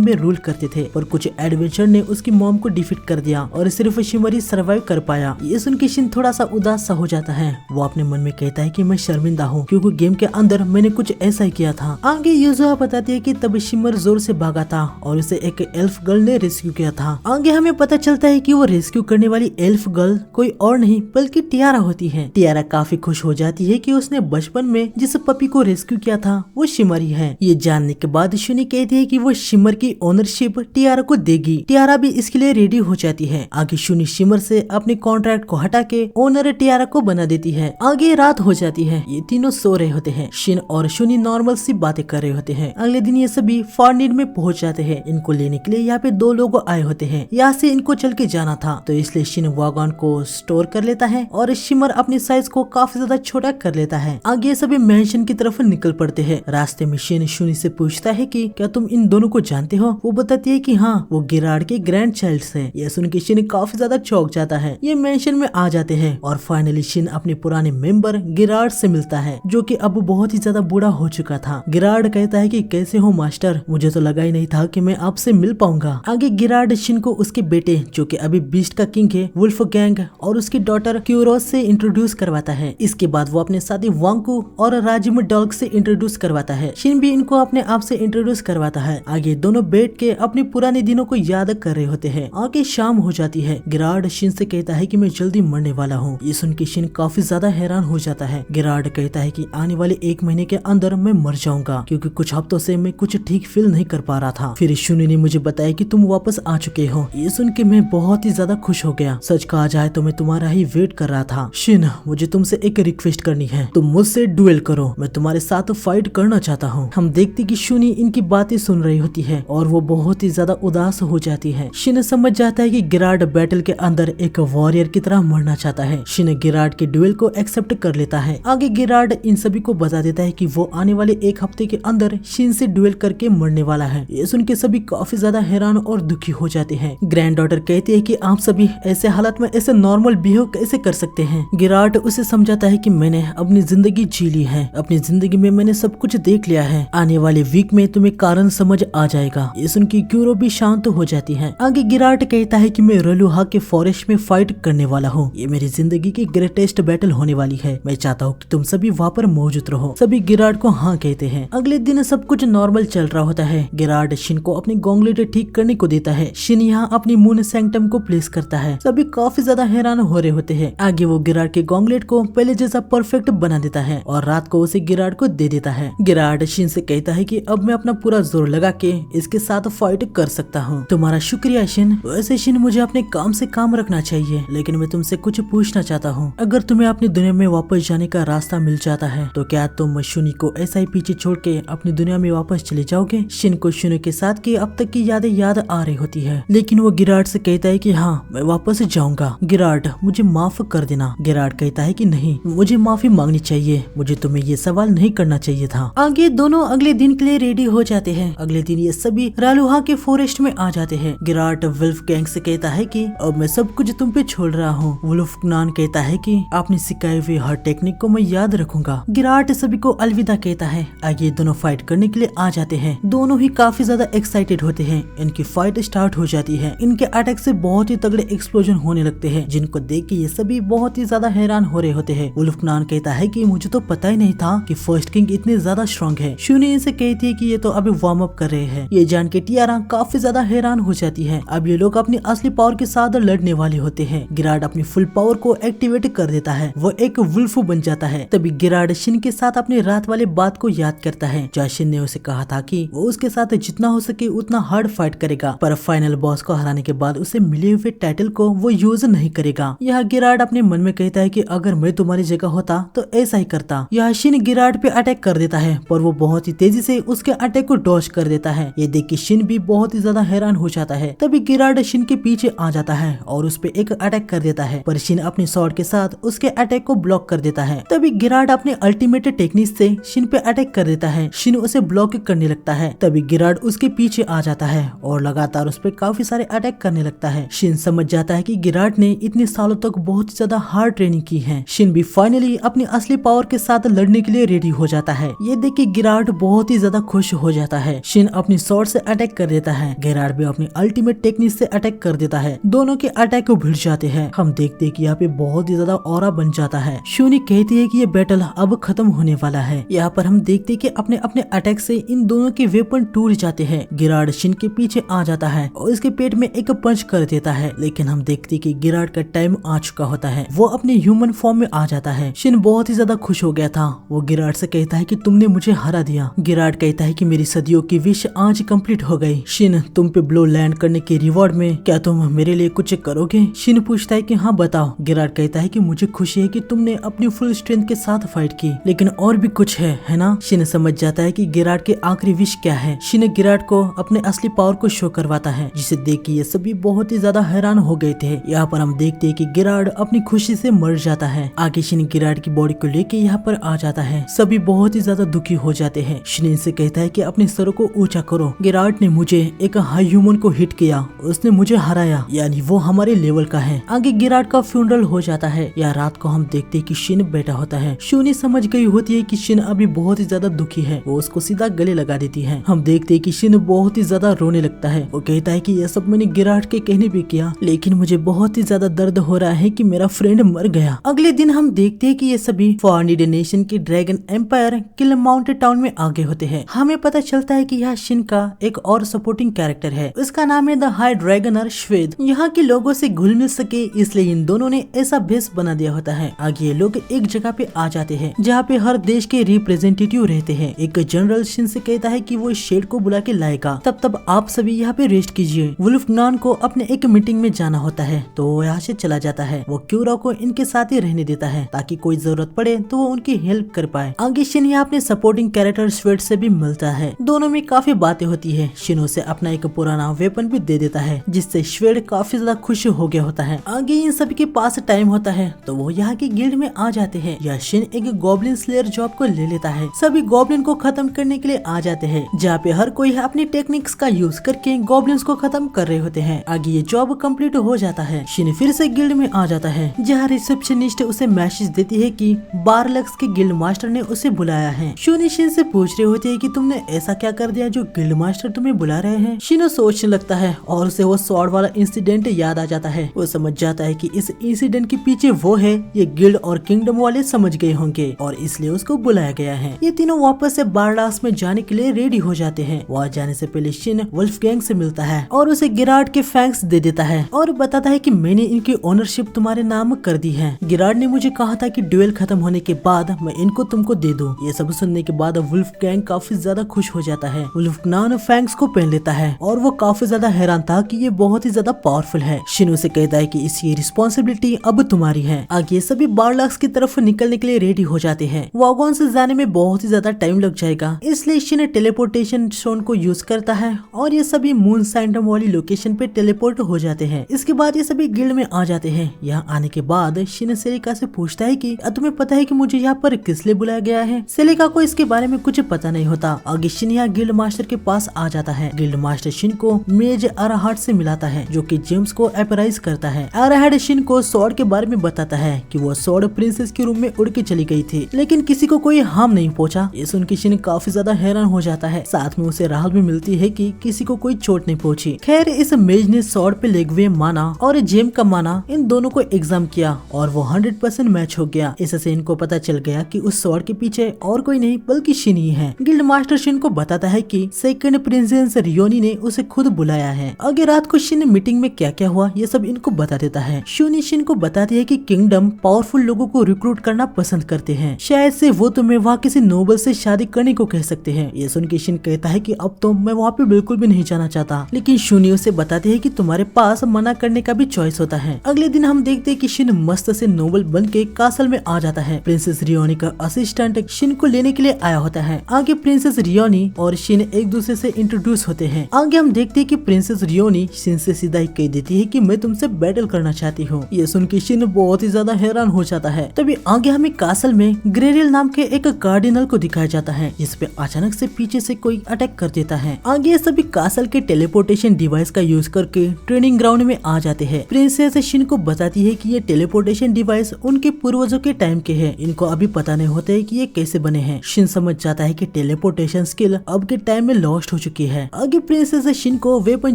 में रूल करते थे, पर कुछ एडवेंचर ने उसकी मॉम को डिफीट कर दिया और सिर्फ शिमर ही सर्वाइव कर पाया। ये सुन के शिन थोड़ा सा उदास सा हो जाता है। वो अपने मन में कहता है कि मैं शर्मिंदा हूँ क्योंकि गेम के अंदर मैंने कुछ ऐसा ही किया था। आगे यूजुहा बताती है कि तब शिमर जोर से भागा था और उसे एक एल्फ गर्ल ने रेस्क्यू किया था। आगे हमें पता चलता है कि वो रेस्क्यू करने वाली एल्फ गर्ल कोई और नहीं बल्कि टियारा होती है। टियारा काफी खुश हो जाती है कि उसने बचपन में जिस पपी को रेस्क्यू किया था वो शिमर ही है। ये जानने के बाद शुनी कहती है कि वो शिमर की ओनरशिप टियारा को देगी। टियारा भी इसके लिए रेडी हो जाती है। आगे शुनी शिमर से अपने कॉन्ट्रैक्ट को हटा के ओनर टियारा को बना देती है। आगे रात हो जाती है। ये तीनों सो रहे होते हैं। शिन और शुनी नॉर्मल सी बातें कर रहे होते हैं। अगले दिन ये सभी फार्निड में पहुंच जाते हैं। इनको लेने के लिए यहाँ पे 2 लोग आए होते हैं। यहाँ से इनको चल के जाना था, तो इसलिए शिन वागन को स्टोर कर लेता है और शिमर अपनी साइज को काफी ज्यादा छोटा कर लेता है। आगे सभी मैंशन की तरफ निकल पड़ते हैं। रास्ते में शिन शुनी से पूछता है कि क्या तुम इन दोनों को जानते हो। वो बताती है कि हाँ, वो गिराड के ग्रैंड चाइल्ड है। यह सुन के शिन काफी ज्यादा चौंक जाता है। ये मैंशन में आ जाते हैं और फाइनली शिन अपने पुराने मेंबर गिराड से मिलता है, जो कि अब बहुत ही ज्यादा बूढ़ा हो चुका था। गिराड कहता है कि कैसे हो मास्टर, मुझे तो लगा ही नहीं था कि मैं आपसे मिल पाऊंगा। आगे गिराड शिन को उसके बेटे, जो कि अभी बीस्ट का किंग है, वुल्फ गैंग और उसकी डॉटर क्यूरोस से इंट्रोड्यूस करवाता है। इसके बाद वो अपने साथी वांकू और राजिम डॉग से इंट्रोड्यूस करवाता है। शिन भी इनको अपने आप से इंट्रोड्यूस करवाता है। आगे दोनों बैठ के अपने पुराने दिनों को याद कर रहे होते हैं। आगे शाम हो जाती है। गिराड शिन से कहता है कि मैं जल्दी मरने वाला हूँ। ये सुन के शिन काफी ज्यादा हैरान हो जाता है। गिराड कहता है कि आने वाले 1 महीने के अंदर मैं मर जाऊंगा क्योंकि कुछ हफ्तों से मैं कुछ ठीक फील नहीं कर पा रहा था। फिर शुनी ने मुझे बताया कि तुम वापस आ चुके हो। ये सुन के मैं बहुत ही ज्यादा खुश हो गया। सच कहा जाए तो मैं तुम्हारा ही वेट कर रहा था। शिन, मुझे तुमसे एक रिक्वेस्ट करनी है। तुम मुझसे डुएल करो, मैं तुम्हारे साथ फाइट करना चाहता हूँ। हम देखते कि शुनी इनकी बातें सुन रही होती है और वो बहुत ही ज्यादा उदास हो जाती है। शिन समझ जाता है कि गिराड बैटल के अंदर एक वॉरियर की तरह मरना चाहता है। शिन गिराड के डुएल को एक्सेप्ट कर लेता है। आगे गिराड इन सभी को बता देता है कि वो आने वाले 1 हफ्ते के अंदर शिन से डुएल करके मरने वाला है। ये सुन के सभी काफी ज्यादा हैरान और दुखी हो जाते हैं। ग्रैंड डॉटर कहती है कि आप सभी ऐसे हालत में ऐसे नॉर्मल बिहेव कैसे कर सकते हैं। गिराड उसे समझाता है कि मैंने अपनी जिंदगी जी ली है। अपनी जिंदगी में मैंने सब कुछ देख लिया है। आने वाले वीक में तुम्हें कारण समझ आ जाएगा। ये सुन के क्यूरो भी शांत हो जाती है। आगे गिराड कहता है कि मैं रलुहा के फॉरेस्ट में फाइट करने वाला हूँ। ये मेरी जिंदगी की ग्रेटेस्ट बैटल होने वाली है। मैं चाहता हूँ कि तुम सभी वहाँ पर मौजूद रहो। सभी गिराड को हाँ कहते हैं। अगले दिन सब कुछ नॉर्मल चल रहा होता है। गिराड शिन को अपनी गॉन्गलेट ठीक करने को देता है। शिन यहाँ अपनी मून सैंक्टम को प्लेस करता है। सभी काफी ज्यादा हैरान हो रहे होते हैं। आगे वो गिराड के गॉन्गलेट को पहले जैसा परफेक्ट बना देता है और रात को उसे गिराड को दे देता है। गिराड शिन से कहता है कि अब मैं अपना पूरा जोर लगा के इसके साथ फाइट कर सकता हूँ। तुम्हारा शुक्रिया शिन। वैसे शिन, मुझे अपने काम से काम रखना चाहिए, लेकिन मैं तुमसे कुछ पूछना चाहता हूँ। अगर तुम्हें अपनी दुनिया में वापस जाने का रास्ता मिल जाता है तो क्या तुम शुनी को ऐसा ही पीछे छोड़ के अपनी दुनिया में वापस चले जाओगे। शिन को शुनी के साथ की अब तक की यादें याद आ रही होती है, लेकिन वो गिराड से कहता है कि हाँ, मैं वापस जाऊंगा। गिराड, मुझे माफ कर देना। गिराड कहता है कि नहीं, मुझे माफी मांगनी चाहिए। मुझे तुम्हें ये सवाल नहीं करना चाहिए था। आगे दोनों अगले दिन के लिए रेडी हो जाते हैं। अगले दिन ये सभी रालुहा के फॉरेस्ट में आ जाते हैं। गिराड वुल्फ गैंग से कहता है कि अब मैं सब कुछ तुम पे छोड़ रहा हूँ। वुल्फ नान कहता है कि आपने सिखाए हुए हर टेक्निक को मैं याद रखूंगा। गिराड सभी को अलविदा कहता है। आगे दोनों फाइट करने के लिए आ जाते हैं। दोनों ही काफी ज्यादा एक्साइटेड होते हैं। इनकी फाइट स्टार्ट हो जाती है। इनके अटैक से बहुत ही तगड़े एक्सप्लोजन होने लगते हैं, जिनको देख के ये सभी बहुत ही ज्यादा हैरान हो रहे होते हैं। वुल्फ नान कहता है कि मुझे तो पता ही नहीं था कि फर्स्ट किंग इतने ज्यादा स्ट्रॉन्ग है। शुनी इनसे कहती है कि ये तो अभी वार्म अप कर रहे हैं। ये जान के टियारा काफी ज्यादा हैरान हो जाती है। अब ये लोग अपनी असली पावर के साथ लड़ने वाले होते हैं। गिराड अपनी फुल पावर को एक्टिवेट कर देता है। वो एक वुल्फ बन जाता है। तभी गिराड शिन के साथ अपने रात वाले बात को याद करता है, जहाँ शिन ने उसे कहा था कि वो उसके साथ जितना हो सके उतना हार्ड फाइट करेगा, पर फाइनल बॉस को हराने के बाद उसे मिले हुए टाइटल को वो यूज नहीं करेगा। यह गिराड अपने मन में कहता है कि अगर मैं तुम्हारी जगह होता तो ऐसा ही करता। यह शिन गिराड पे अटैक कर देता है, पर वो बहुत ही तेजी से उसके अटैक को डॉज कर देता है। ये देख के शिन भी बहुत ही ज्यादा हैरान हो जाता है। तभी गिराड शिन के पीछे आ जाता है और उस पे एक अटैक कर देता है, पर शिन अपने स्वॉर्ड के साथ उसके अटैक को ब्लॉक कर देता है। तभी गिराड अपने अल्टीमेट टेक्निक से शिन पे अटैक कर देता है। शिन उसे ब्लॉक करने लगता है। तभी गिराड उसके पीछे आ जाता है और लगातार उस पे काफी सारे अटैक करने लगता है। शिन समझ जाता है कि गिराड ने इतने सालों तक बहुत ज्यादा हार्ड ट्रेनिंग की है। शिन भी फाइनल फाइनली अपनी असली पावर के साथ लड़ने के लिए रेडी हो जाता है। ये देख के गिरार्ड बहुत ही ज्यादा खुश हो जाता है। शिन अपनी स्वॉर्ड से अटैक कर देता है। गिरार्ड भी अपनी अल्टीमेट टेक्निक से अटैक कर देता है। दोनों के अटैक को भिड़ जाते हैं। हम देखते हैं कि यहाँ पे बहुत ही ज्यादा ऑरा बन जाता है। शूनी कहती है कि ये बैटल अब खत्म होने वाला है। यहाँ पर हम देखते हैं कि अपने अपने अटैक से इन दोनों के वेपन टूट जाते हैं। गिरार्ड शिन के पीछे आ जाता है और इसके पेट में एक पंच कर देता है, लेकिन हम देखते हैं कि गिरार्ड का टाइम आ चुका होता है। वो अपने ह्यूमन फॉर्म में आ जाता है। शिन बहुत ही ज्यादा खुश हो गया था। वो गिरार्ड से कहता है कि तुमने मुझे हरा दिया। गिरार्ड कहता है कि मेरी सदियों की विश आज कंप्लीट हो गई। शिन, तुम पे ब्लो लैंड करने के रिवॉर्ड में क्या तुम मेरे लिए कुछ करोगे? शिन पूछता है कि हाँ बताओ। गिरार्ड कहता है कि मुझे खुशी है कि तुमने अपनी फुल स्ट्रेंथ के साथ फाइट की, लेकिन और भी कुछ है ना? शिन समझ जाता है कि गिरार्ड की आखिरी विश क्या है। शिन गिरार्ड को अपने असली पावर को शो करवाता है, जिसे देख के ये सभी बहुत ही ज्यादा हैरान हो गए थे। यहाँ पर हम देखते हैं कि गिरार्ड अपनी खुशी से मर जाता है। आगे शिन गिरार्ड की बॉडी को लेके यहाँ पर आ जाता है। सभी बहुत ही ज्यादा दुखी हो जाते हैं। शिन से कहता है कि अपने सरों को ऊंचा करो। गिरार्ड ने मुझे एक हाई ह्यूमन को हिट किया, उसने मुझे हराया, यानी वो हमारे लेवल का है। आगे गिरार्ड का फ्यूनरल हो जाता है। या रात को हम देखते हैं कि शिन बैठा होता है। शूनी समझ गई होती है कि शिन अभी बहुत ही ज्यादा दुखी है। वो उसको सीधा गले लगा देती है। हम देखते हैं कि शिन बहुत ही ज्यादा रोने लगता है। वो कहता है कि यह सब मैंने गिरार्ड के कहने पे किया, लेकिन मुझे बहुत ही ज्यादा दर्द हो रहा है कि मेरा फ्रेंड मर गया। अगले दिन हम देखते हैं कि ये सभी फॉर्निड नेशन की ड्रैगन एम्पायर किल माउंटेन टाउन में आगे होते हैं। हमें पता चलता है कि यह शिन का एक और सपोर्टिंग कैरेक्टर है। उसका नाम है द हाई ड्रैगनर श्वेद। यहाँ के लोगों से घुल मिल सके इसलिए इन दोनों ने ऐसा भेष बना दिया होता है। आगे ये लोग एक जगह पे आ जाते हैं जहाँ पे हर देश के रिप्रेजेंटेटिव रहते हैं। एक जनरल शिन से कहता है कि वो शेड को बुला के लाएगा, तब आप सभी यहाँ पे रेस्ट कीजिए। वुल्फगान को अपने एक मीटिंग में जाना होता है, तो वो यहाँ से चला जाता है। वो क्यूरा को इनके साथ ही रहने देता है ताकि कोई जरूरत पड़े तो वो उनकी हेल्प कर पाए। आगे शिन यहाँ अपने सपोर्टिंग कैरेक्टर स्वेट से भी मिलता है। दोनों में काफी बातें होती है। शिन उसे अपना एक पुराना वेपन भी दे देता है, जिससे स्वेट काफी ज्यादा खुश हो गया होता है। आगे इन सभी के पास टाइम होता है तो वो यहाँ की गिल्ड में आ जाते हैं। यह शिन एक गॉब्लिन स्लेयर जॉब को ले लेता है। सभी गॉब्लिन को खत्म करने के लिए आ जाते हैं, जहाँ पे हर कोई अपनी टेक्निक्स का यूज करके गॉब्लिन्स को खत्म कर रहे होते हैं। आगे ये जॉब कंप्लीट हो जाता है। शिन फिर से गिल्ड में आ जाता है, जहाँ रिसेप्शनिस्ट उसे मैसेज देती है कि बारलक्स के गिल्ड मास्टर ने उसे बुलाया है। शूनी शिन से पूछ रहे होते हैं कि तुमने ऐसा क्या कर दिया जो गिल्ड मास्टर तुम्हें बुला रहे हैं। शिनो सोचने लगता है और उसे वो स्वॉर्ड वाला इंसिडेंट याद आ जाता है। वो समझ जाता है कि इस इंसिडेंट के पीछे वो है, ये गिल्ड और किंगडम वाले समझ गए होंगे और इसलिए उसको बुलाया गया है। ये तीनों वापस से बारलाक्स में जाने के लिए रेडी हो जाते हैं। वहाँ जाने से पहले शिन वुल्फगैंग से मिलता है और उसे गिरार्ड के फैंक्स दे देता है और बताता है कि मैंने इनकी ओनरशिप तुम्हारे नाम कर दी है। गिरार्ड ने मुझे कहा था कि ड्यूएल खत्म होने के बाद मैं इनको तुमको दे दूं। ये सब सुनने के बाद वुल्फगैंग काफी ज्यादा खुश हो जाता है। वुल्फगान फैंक्स को पहन लेता है और वो काफी ज्यादा हैरान था कि ये बहुत ही ज्यादा पावरफुल है। शिन उसे कहता है कि इसकी रिस्पॉन्सिबिलिटी अब तुम्हारी है। आगे सभी बारलाक्स की तरफ निकलने के लिए रेडी हो जाते हैं। वागोन से जाने में बहुत ही ज्यादा टाइम लग जाएगा, इसलिए शिन टेलीपोर्टेशन स्टोन को यूज करता है और ये सभी मून सैंडम वाली लोकेशन पे टेलीपोर्ट हो जाते हैं। इसके बाद ये सभी गिल्ड में आ जाते हैं। यहाँ आने के बाद शिन सेलिका से पूछता है कि तुम्हें पता है कि मुझे यहाँ पर किस लिए बुलाया गया है। सेलिका को इसके बारे में कुछ पता नहीं होता। आगे शिन यहाँ गिल्ड मास्टर के पास आ जाता है। गिल्ड मास्टर शिन को मेज अराहाट से मिलाता है, जो कि जेम्स को एपराइज करता है। अराहाट शिन को स्वॉर्ड के बारे में बताता है कि वो स्वॉर्ड प्रिंसेस के रूम में उड़ के चली गई थी, लेकिन किसी को कोई हार्म नहीं पहुंचा। ये सुन के शिन काफी ज्यादा हैरान हो जाता है। साथ में उसे राहत भी मिलती है कि किसी को कोई चोट नहीं पहुंची। खैर इस मेज ने स्वॉर्ड पे लेगवे माना और जेम का माना इन दोनों को एग्जाम किया और वो 100% मैच हो गया। इससे इनको पता चल गया कि उस स्वॉर्ड के पीछे और कोई नहीं बल्कि शिन ही है। गिल्ड मास्टर शिन को बताता है कि सेकंड प्रिंसेस रियोनी ने उसे खुद बुलाया है। आगे रात को शिन मीटिंग में क्या क्या हुआ ये सब इनको बता देता है। शूनी शिन को बताती है कि किंगडम पावरफुल लोगों को रिक्रूट करना पसंद करते हैं, शायद से वो तुम्हें वहाँ किसी नोबल से शादी करने को कह सकते हैं। ये सुन के शिन कहता है कि अब तो मैं वहाँ पे बिल्कुल भी नहीं जाना चाहता, लेकिन शूनी उसे बताती है कि तुम्हारे पास मना करने का भी चॉइस होता है। अगले दिन हम देखते हैं कि शिन मस्त से नोबल बन के कासल में आ जाता है। प्रिंसेस रियोनी का असिस्टेंट शिन को लेने के लिए आया होता है। आगे प्रिंसेस रियोनी और शिन एक दूसरे से इंट्रोड्यूस होते हैं। आगे हम देखते हैं कि प्रिंसेस रियोनी शिन से सीधा ही कह देती है कि मैं तुमसे बैटल करना चाहती हूँ। ये सुन के शिन बहुत ही ज्यादा हैरान हो जाता है। तभी आगे हमें कासल में ग्रेरियल नाम के एक कार्डिनल को दिखाया जाता है, जिसपे अचानक से पीछे से कोई अटैक कर देता है। आगे सभी कासल के टेलीपोर्टेशन डिवाइस का यूज करके ट्रेनिंग ग्राउंड में आ जाते हैं। प्रिंसेस शिन को बताती है कि ये टेलीपोर्टेशन डिवाइस उनके पूर्वज पूर्वजों के टाइम के हैं। इनको अभी पता नहीं होता है कि ये कैसे बने हैं। शिन समझ जाता है कि टेलीपोर्टेशन स्किल अब के टाइम में लॉस्ट हो चुकी है। आगे प्रिंसेस शिन को वेपन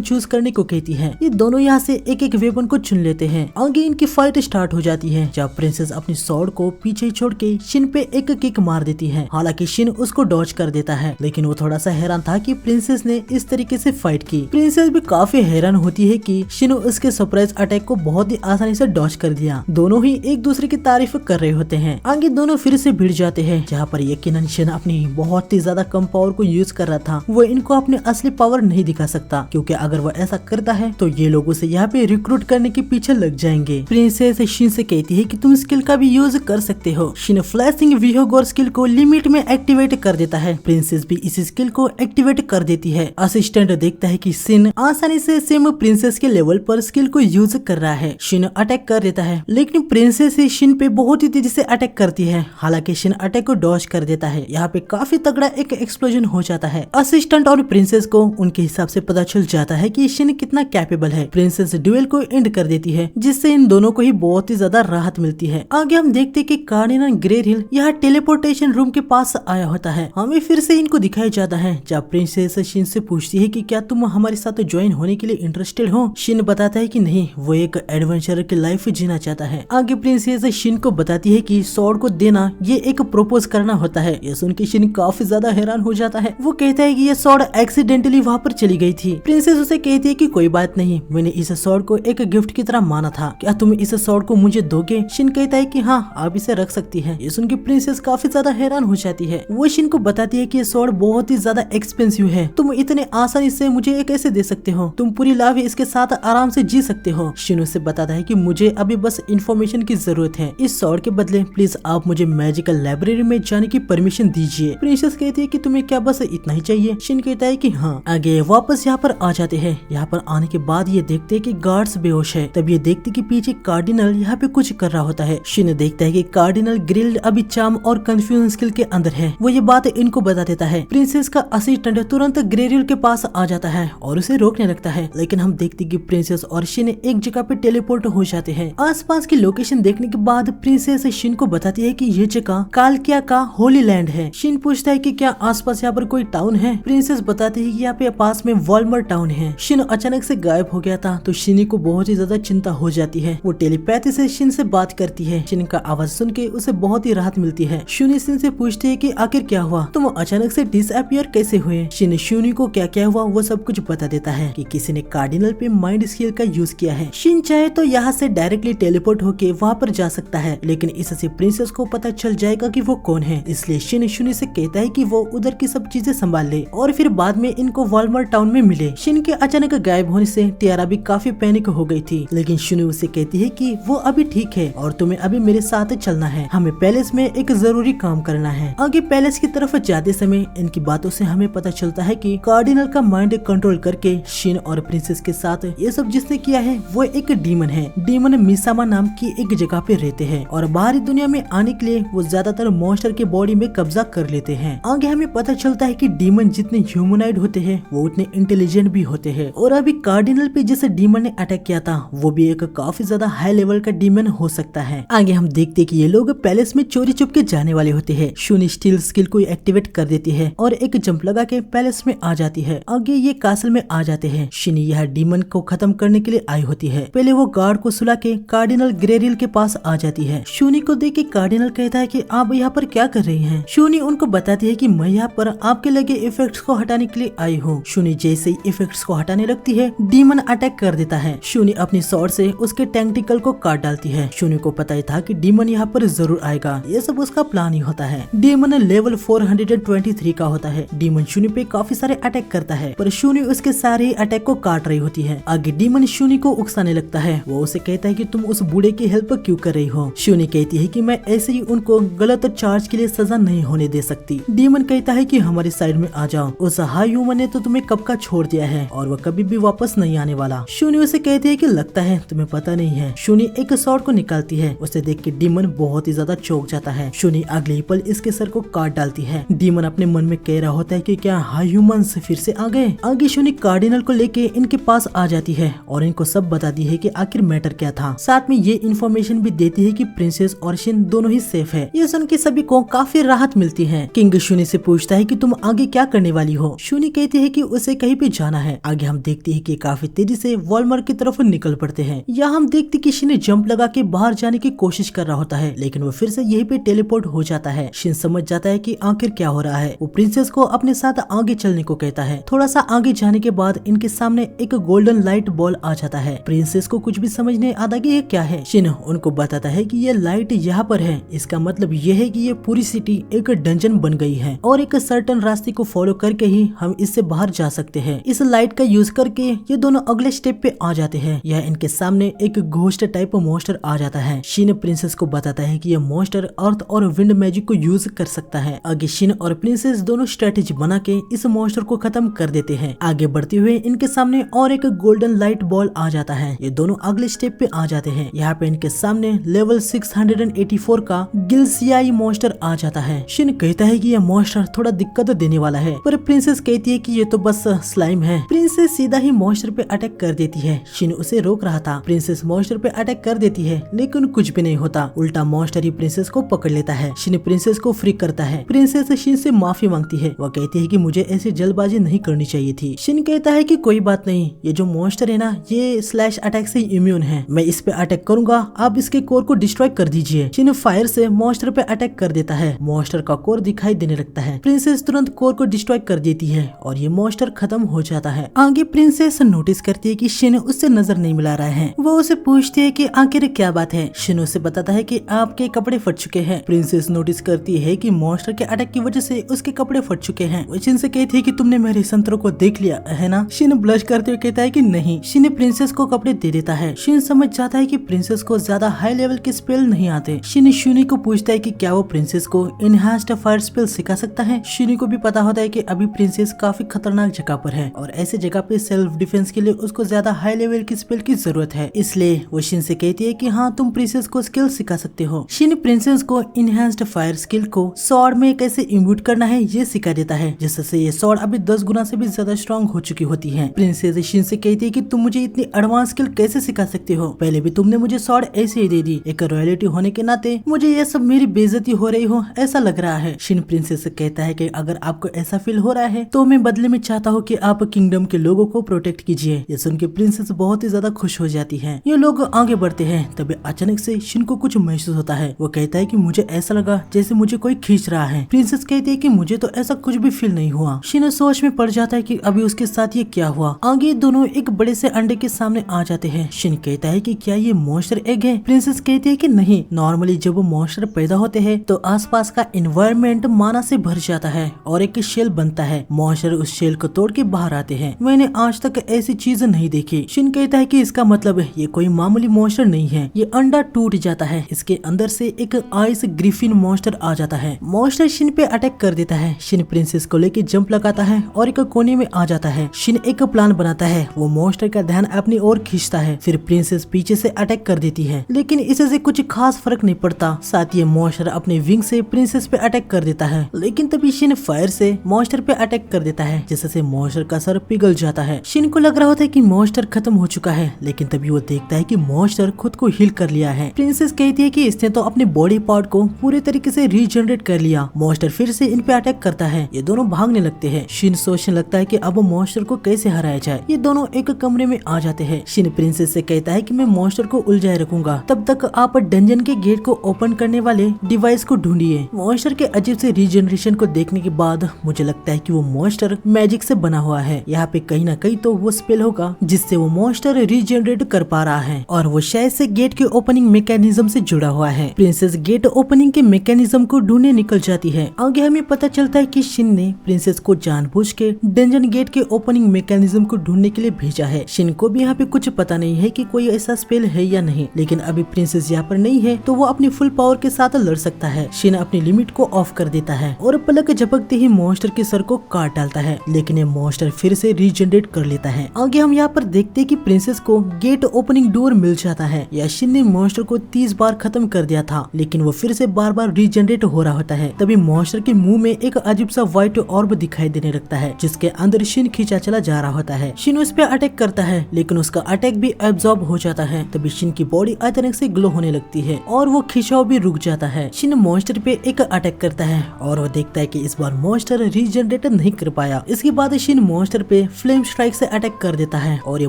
चूज करने को कहती है। ये दोनों यहाँ से एक एक वेपन को चुन लेते हैं। आगे इनकी फाइट स्टार्ट हो जाती है, जब प्रिंसेस अपनी स्वॉर्ड को पीछे छोड़ के शिन पे एक किक मार देती है। हालांकि शिन उसको डॉज कर देता है, लेकिन वो थोड़ा सा हैरान था कि प्रिंसेस ने इस तरीके से फाइट की। प्रिंसेस भी काफी हैरान होती है कि शिन उसके सरप्राइज अटैक को बहुत ही आसानी से डॉज कर दिया। दोनों ही एक दूसरे की तारीफ कर रहे होते हैं। आगे दोनों फिर से भिड़ जाते हैं, जहाँ पर यकीनन शिन अपनी बहुत ही ज्यादा कम पावर को यूज कर रहा था। वो इनको अपने असली पावर नहीं दिखा सकता, क्योंकि अगर वो ऐसा करता है तो ये लोगों से यहाँ पे रिक्रूट करने के पीछे लग जाएंगे। प्रिंसेस शिन से कहती है कि तुम स्किल का भी यूज कर सकते हो। शिन फ्लैशिंग विहोगोर स्किल को लिमिट में एक्टिवेट कर देता है। प्रिंसेस भी इस स्किल को एक्टिवेट कर देती है। असिस्टेंट देखता है कि शिन आसानी से सेम प्रिंसेस के लेवल पर स्किल को यूज कर रहा है। शिन अटैक कर देता है, लेकिन प्रिंसेस शिन पे बहुत ही तेजी से अटैक करती है। हालांकि शिन अटैक को डॉज कर देता है। यहाँ पे काफी तगड़ा एक एक्सप्लोजन हो जाता है। असिस्टेंट और प्रिंसेस को उनके हिसाब से पता चल जाता है कि शिन कितना कैपेबल है। प्रिंसेस ड्यूएल को एंड कर देती है, जिससे इन दोनों को ही बहुत ही ज्यादा राहत मिलती है। आगे हम देखते कि कार्डिनल ग्रेरिल यहाँ टेलीपोर्टेशन रूम के पास आया होता है। हमें फिर से इनको दिखाया जाता है, जब प्रिंसेस शिन से पूछती है कि क्या तुम हमारे साथ ज्वाइन होने के लिए इंटरेस्टेड हो। शिन बताता है कि नहीं, वो एक एडवेंचर की लाइफ जीना चाहता है। आगे प्रिंसेस शिन को बताती है कि स्वॉर्ड को देना ये एक प्रपोज करना होता है। ये सुन के शिन काफी ज्यादा हैरान हो जाता है। वो कहता है कि ये स्वॉर्ड एक्सीडेंटली वहाँ पर चली गई थी। प्रिंसेस उसे कहती है कि कोई बात नहीं, मैंने इस स्वॉर्ड को एक गिफ्ट की तरह माना था, क्या तुम इस स्वॉर्ड को मुझे दोगे। शिन कहता है कि हाँ, आप इसे रख सकती है। ये सुन के प्रिंसेस काफी ज्यादा हैरान हो जाती है। वो शिन को बताती है कि ये स्वॉर्ड बहुत ही ज्यादा एक्सपेंसिव है, तुम इतने आसानी से मुझे ये कैसे दे सकते हो, तुम पूरी लाइफ इसके साथ आराम से जी सकते हो। शिन उसे बताता है कि मुझे अभी बस इन्फॉर्मेशन की जरूरत है, इस स्वॉर्ड के बदले प्लीज आप मुझे मैजिकल लाइब्रेरी में जाने की परमिशन दीजिए। प्रिंसेस कहती है कि तुम्हें क्या बस इतना ही चाहिए। शिन कहता है कि हाँ। आगे वापस यहाँ पर आ जाते हैं। यहाँ पर आने के बाद ये देखते हैं कि गार्ड्स बेहोश है। तब ये देखते कि पीछे कार्डिनल यहाँ पे कुछ कर रहा होता है। शिन देखता है कि कार्डिनल ग्रिल्ड अभी चार्म और कंफ्यूजन स्किल के अंदर है। वो ये बात इनको बता देता है। प्रिंसेस का असिस्टेंट तुरंत ग्रेरिल के पास आ जाता है और उसे रोकने लगता है, लेकिन हम देखते कि प्रिंसेस और शिन एक जगह पे टेलीपोर्ट हो जाते हैं। आसपास की लोकेशन देखने के बाद प्रिंसेस शिन को बताती है कि ये जगह कालकिया का होली लैंड है। शिन पूछता है कि क्या आसपास यहाँ पर कोई टाउन है। प्रिंसेस बताती है कि यहाँ पे पास में वॉल्मर टाउन है। शिन अचानक से गायब हो गया था, तो शिनी को बहुत ही ज्यादा चिंता हो जाती है। वो टेलीपैथी से शिन से बात करती है। शिन का आवाज सुन के उसे बहुत ही राहत मिलती है। शूनी शिन से पूछती है कि आखिर क्या हुआ, तुम अचानक से डिसअपियर कैसे हुए। शिन शूनी को क्या क्या हुआ वो सब कुछ बता देता है कि किसी ने कार्डिनल पे माइंड स्किल का यूज किया है। शिन चाहे तो यहाँ से डायरेक्टली टेलीपोर्ट होके वहाँ पर जा सकता है, लेकिन इससे प्रिंसेस को पता चल जाएगा कि वो कौन है। इसलिए शिन शूनी से कहता है कि वो उधर की सब चीजें संभाल ले और फिर बाद में इनको वॉल्मर टाउन में मिले। शिन के अचानक गायब होने से टियारा भी काफी पैनिक हो गई थी, लेकिन शूनी उसे कहती है कि वो अभी ठीक है और तुम्हें अभी मेरे साथ चलना है, हमें पैलेस में एक जरूरी काम करना है। आगे पैलेस की तरफ जाते समय इनकी बातों से हमें पता चलता है कि कार्डिनल का माइंड कंट्रोल करके शिन और प्रिंसेस के साथ ये सब जिसने किया है वो एक डीमन है। डीमन मिसामा नाम की एक जगह पे रहते हैं और बाहरी दुनिया में आने के लिए वो ज्यादातर मॉन्स्टर के बॉडी में कब्जा कर लेते हैं। आगे हमें पता चलता है कि डीमन जितने ह्यूमनाइड होते हैं वो उतने इंटेलिजेंट भी होते हैं और अभी कार्डिनल पे जिसे डीमन ने अटैक किया था वो भी एक काफी ज्यादा हाई लेवल का डीमन हो सकता है। आगे हम देखते कि ये लोग पैलेस में चोरी छुप के जाने वाले होते हैं। शूनी स्टील स्किल को एक्टिवेट कर देती है और एक जंप लगा के पैलेस में आ जाती है। आगे ये कासल में आ जाते हैं। शिनी यह डीमन को खत्म करने के लिए आई होती है। पहले वो गार्ड को सुला के कार्डिनल ग्रेरिल के पास आ जाती है। शूनी को देख के कार्डिनल कहता है कि आप यहाँ पर क्या कर रही हैं। शूनी उनको बताती है कि मैं यहाँ पर आपके लगे इफेक्ट्स को हटाने के लिए आई हूँ। शूनी जैसे ही इफेक्ट्स को हटाने लगती है डीमन अटैक कर देता है। शूनी अपनी स्वॉर्ड से उसके टेंटिकल को काट डालती है। शूनी को पता ही था कि डीमन यहाँ पर जरूर आएगा, ये सब उसका प्लान ही होता है। डीमन लेवल 423 का होता है। डीमन शूनी पे काफी सारे अटैक करता है, पर शूनी उसके सारे अटैक को काट रही होती है। आगे डीमन शूनी को उकसाने लगता है। वो उसे कहता है कि तुम उस बूढ़े की हेल्प क्यों कर रही हो। शूनी कहती है कि मैं ऐसे ही उनको गलत चार्ज के लिए सजा नहीं होने दे सकती। डीमन कहता है कि हमारी साइड में आ जाओ, उस हाई ह्यूमन ने तो तुम्हें कब का छोड़ दिया है और वो कभी भी वापस नहीं आने वाला। शूनी उसे कहती है कि लगता है तुम्हें पता नहीं है। शूनी एक स्वॉर्ड को निकालती है। उसे देख के डीमन बहुत ही ज्यादा चौंक जाता है। शूनी अगले ही पल इसके सर को काट डालती है। डीमन अपने मन में कह रहा होता है कि क्या हाई ह्यूमंस फिर से आ गए। आगे शूनी कार्डिनल को लेके इनके पास आ जाती है और इनको सब बताती है कि आखिर मैटर क्या था। साथ में ये इन्फॉर्मेशन भी देती है कि प्रिंसेस और शिन दोनों ही सेफ है। ये सुन के सभी को काफी राहत मिलती है। किंग शूनी से पूछता है कि तुम आगे क्या करने वाली हो। शूनी कहती है कि उसे कहीं पे जाना है। आगे हम देखते हैं कि काफी तेजी से वॉलमार्ट की तरफ निकल पड़ते हैं। यहाँ हम देखते कि शिन जंप लगा के बाहर जाने की कोशिश कर रहा होता है, लेकिन वो फिर से यहीं पे टेलीपोर्ट हो जाता है। शिन समझ जाता है कि आखिर क्या हो रहा है। वो प्रिंसेस को अपने साथ आगे चलने को कहता है। थोड़ा सा आगे जाने के बाद इनके सामने एक गोल्डन लाइट बॉल आ जाता है। प्रिंसेस को कुछ भी समझ नहीं आता कि ये क्या है। शिन उनको बताता है कि ये लाइट यहाँ पर है, इसका मतलब ये है कि ये पूरी सिटी एक डंजन बन गई है और एक सर्टन रास्ते को फॉलो करके ही हम इससे बाहर जा सकते हैं। इस लाइट का यूज करके ये दोनों अगले स्टेप पे आ जाते हैं। यह इनके सामने एक घोस्ट टाइप मॉन्स्टर आ जाता है। शिन प्रिंसेस को बताता है कि ये मॉन्स्टर अर्थ और विंड मैजिक को यूज कर सकता है। आगे शिन और प्रिंसेस दोनों स्ट्रेटेजी बना के इस मॉन्स्टर को खत्म कर देते हैं। आगे बढ़ते हुए इनके सामने और एक गोल्डन लाइट बॉल आ जाता है। ये दोनों अगले स्टेप पे आ जाते हैं। यहाँ पे इनके सामने लेवल 684 का गिलसियाई मॉन्स्टर आ जाता है। शिन कहता है कि यह मॉन्स्टर थोड़ा दिक्कत देने वाला है, पर प्रिंसेस कहती है कि ये तो बस स्लाइम है। प्रिंसेस सीधा ही मॉन्स्टर पे अटैक कर देती है। शिन उसे रोक रहा था। प्रिंसेस मॉन्स्टर पे अटैक कर देती है, लेकिन कुछ भी नहीं होता। उल्टा मॉन्स्टर ही प्रिंसेस को पकड़ लेता है। शिन प्रिंसेस को फ्री करता है। प्रिंसेस शिन से माफी मांगती है। वह कहती है कि मुझे ऐसी जल्दबाजी नहीं करनी चाहिए थी। शिन कहता है कि कोई बात नहीं, ये जो मॉन्स्टर है ना, ये स्लैश अटैक से इम्यून है। मैं इस पे अटैक करूंगा, आप इसके कोर को डिस्ट्रॉय कर दीजिए। शिन फायर से मॉन्स्टर पे अटैक कर देता है। मॉन्स्टर का कोर दिखाई देने लगता है। प्रिंसेस तुरंत कोर को डिस्ट्रॉय कर देती है और ये मॉन्स्टर खत्म हो जाता है। आगे प्रिंसेस नोटिस करती है कि शिन उससे नजर नहीं मिला रहा है। वो उसे पूछती है कि आखिर क्या बात है। शिन उसे बताता है कि आपके कपड़े फट चुके हैं। प्रिंसेस नोटिस करती है कि मॉन्स्टर के अटैक की वजह से उसके कपड़े फट चुके हैं। वो शिन से कहती है कि तुमने मेरे संतरों को देख लिया है ना। शिन ब्लश करते हुए कहता है कि नहीं। शिन प्रिंसेस को कपड़े दे देता है। शिन समझ जाता है कि प्रिंसेस को ज्यादा हाई लेवल के स्पेल नहीं आते। शिन शूनी को पूछता है कि क्या वो प्रिंसेस को इनहांस्ड फायर स्पेल सिखा सकता है। शूनी को भी पता होता है कि अभी प्रिंसेस काफी खतरनाक जगह पर है और ऐसे जगह पे सेल्फ डिफेंस के लिए उसको ज्यादा हाई लेवल की स्पेल की जरूरत है। इसलिए वो शिन से कहती है कि हाँ, तुम प्रिंसेस को स्किल सिखा सकते हो। शिन प्रिंसेस को इनहांस्ड फायर स्किल को स्वॉर्ड में कैसे इम्यूट करना है ये सिखा देता है, जिससे ये स्वॉर्ड अभी 10 गुना से भी ज्यादा स्ट्रॉन्ग हो चुकी होती है। प्रिंसेस शिन से कहती है कि तुम मुझे इतनी एडवांस स्किल कैसे सिखा सकते हो, पहले भी तुमने मुझे स्वॉर्ड ऐसे ही दे दी। एक रॉयल्टी होने के नाते मुझे ये सब मेरी बेइज्जती हो रही हो ऐसा लग रहा है। शिन प्रिंसेस से कहता है कि अगर आपको ऐसा फील हो रहा है तो मैं बदले में चाहता हूँ कि आप किंगडम के लोगों को प्रोटेक्ट कीजिए। ये सुन के प्रिंसेस बहुत ही ज्यादा खुश हो जाती है। ये लोग आगे बढ़ते हैं, तभी अचानक से शिन को कुछ महसूस होता है। वो कहता है कि मुझे ऐसा लगा जैसे मुझे कोई खींच रहा है। प्रिंसेस कहती है कि मुझे तो ऐसा कुछ भी फील नहीं हुआ। शिन सोच में पड़ जाता है कि अभी उसके साथ ये क्या हुआ। आगे दोनों एक बड़े से अंडे के सामने आ जाते हैं। शिन कहता है कि क्या ये मॉन्स्टर एग है। प्रिंसेस कहती है कि नहीं, नॉर्मली जब मॉन्स्टर पैदा होते हैं तो आसपास का एनवायरनमेंट माना से भर जाता है और एक शेल बनता है। मॉन्स्टर उस शेल को तोड़ के बाहर आते हैं। मैंने आज तक ऐसी चीज नहीं देखी। शिन कहता है कि इसका मतलब है ये कोई मामूली मॉन्स्टर नहीं है। ये अंडा टूट जाता है, इसके अंदर से एक आइस ग्रिफिन मॉन्स्टर आ जाता है। मॉन्स्टर शिन पे अटैक कर देता है। शिन प्रिंसेस को लेके जंप लगाता है और एक कोने में आ जाता है। शिन एक प्लान बनाता है। वो मॉन्स्टर का ध्यान अपनी ओर खींचता है। फिर प्रिंसेस पीछे से अटैक कर देती है, लेकिन इससे कुछ खास फर्क नहीं पड़ता। साथ ही मॉन्स्टर अपने विंग से प्रिंसेस पे अटैक कर देता है, लेकिन तभी शिन फायर से मॉन्स्टर पे अटैक कर देता है, जिससे मॉन्स्टर का सर पिघल जाता है। शिन को लग रहा होता है कि मॉन्स्टर खत्म हो चुका है, लेकिन तभी वो देखता है कि मॉन्स्टर खुद को हील कर लिया है। प्रिंसेस कहती है कि इसने तो अपने बॉडी पार्ट को पूरे तरीके से रीजनरेट कर लिया। मॉन्स्टर फिर से इन पे अटैक करता है। ये दोनों भागने लगते हैं। शिन सोचने लगता है कि अब मॉन्स्टर को कैसे हराया जाए। ये दोनों एक कमरे में आ जाते हैं। शिन प्रिंसेस से कहता है कि मैं मॉन्स्टर को उलझाए रखूंगा, तब तक आप डंजन के गेट को ओपन करने वाले डिवाइस को ढूंढिए। मॉन्स्टर के अजीब से रीजनरेशन को देखने के बाद मुझे लगता है कि वो मॉन्स्टर मैजिक से बना हुआ है। यहाँ पे कहीं ना कहीं तो वो स्पेल होगा जिससे वो मॉन्स्टर रीजनरेट कर पा रहा है, और वो शायद से गेट के ओपनिंग मैकेनिज्म से जुड़ा हुआ है। प्रिंसेस गेट ओपनिंग के मैकेनिज्म को ढूंढने निकल जाती है। आगे हमें पता चलता है कि शिन ने प्रिंसेस को जानबूझ के डंजन गेट के ओपनिंग मैकेनिज्म को ढूंढने के लिए भेजा है। शिन को भी यहाँ पे कुछ पता नहीं है कि कोई ऐसा स्पेल है या नहीं, लेकिन अभी प्रिंसेस यहाँ पर नहीं है तो वो अपनी फुल पावर के साथ लड़ सकता है। शिन अपनी लिमिट को ऑफ कर देता है और पलक झपकते ही मॉन्स्टर के सर को काट डालता है, लेकिन ये मॉन्स्टर फिर से रीजनरेट कर लेता है। आगे हम यहाँ पर देखते हैं कि प्रिंसेस को गेट ओपनिंग डोर मिल जाता है। या शिन ने मॉन्स्टर को 30 बार खत्म कर दिया था, लेकिन वो फिर से बार बार रीजनरेट हो रहा होता है। तभी मॉन्स्टर के मुंह में एक अजीब सा व्हाइट ऑर्ब दिखाई देने लगता है, जिसके अंदर शिन खींचा चला जा रहा होता है। शिन उस पर अटैक करता है, लेकिन उसका अटैक भी एब्जॉर्ब हो जाता है। तभी शिन की बॉडी अचानक से ग्लो होने लगती लगती है और वो खिंचाव भी रुक जाता है। शिन मॉन्स्टर पे एक अटैक करता है और वो देखता है कि इस बार मॉन्स्टर रीजनरेट नहीं कर पाया। इसके बाद शिन मॉन्स्टर पे फ्लेम स्ट्राइक से अटैक कर देता है और ये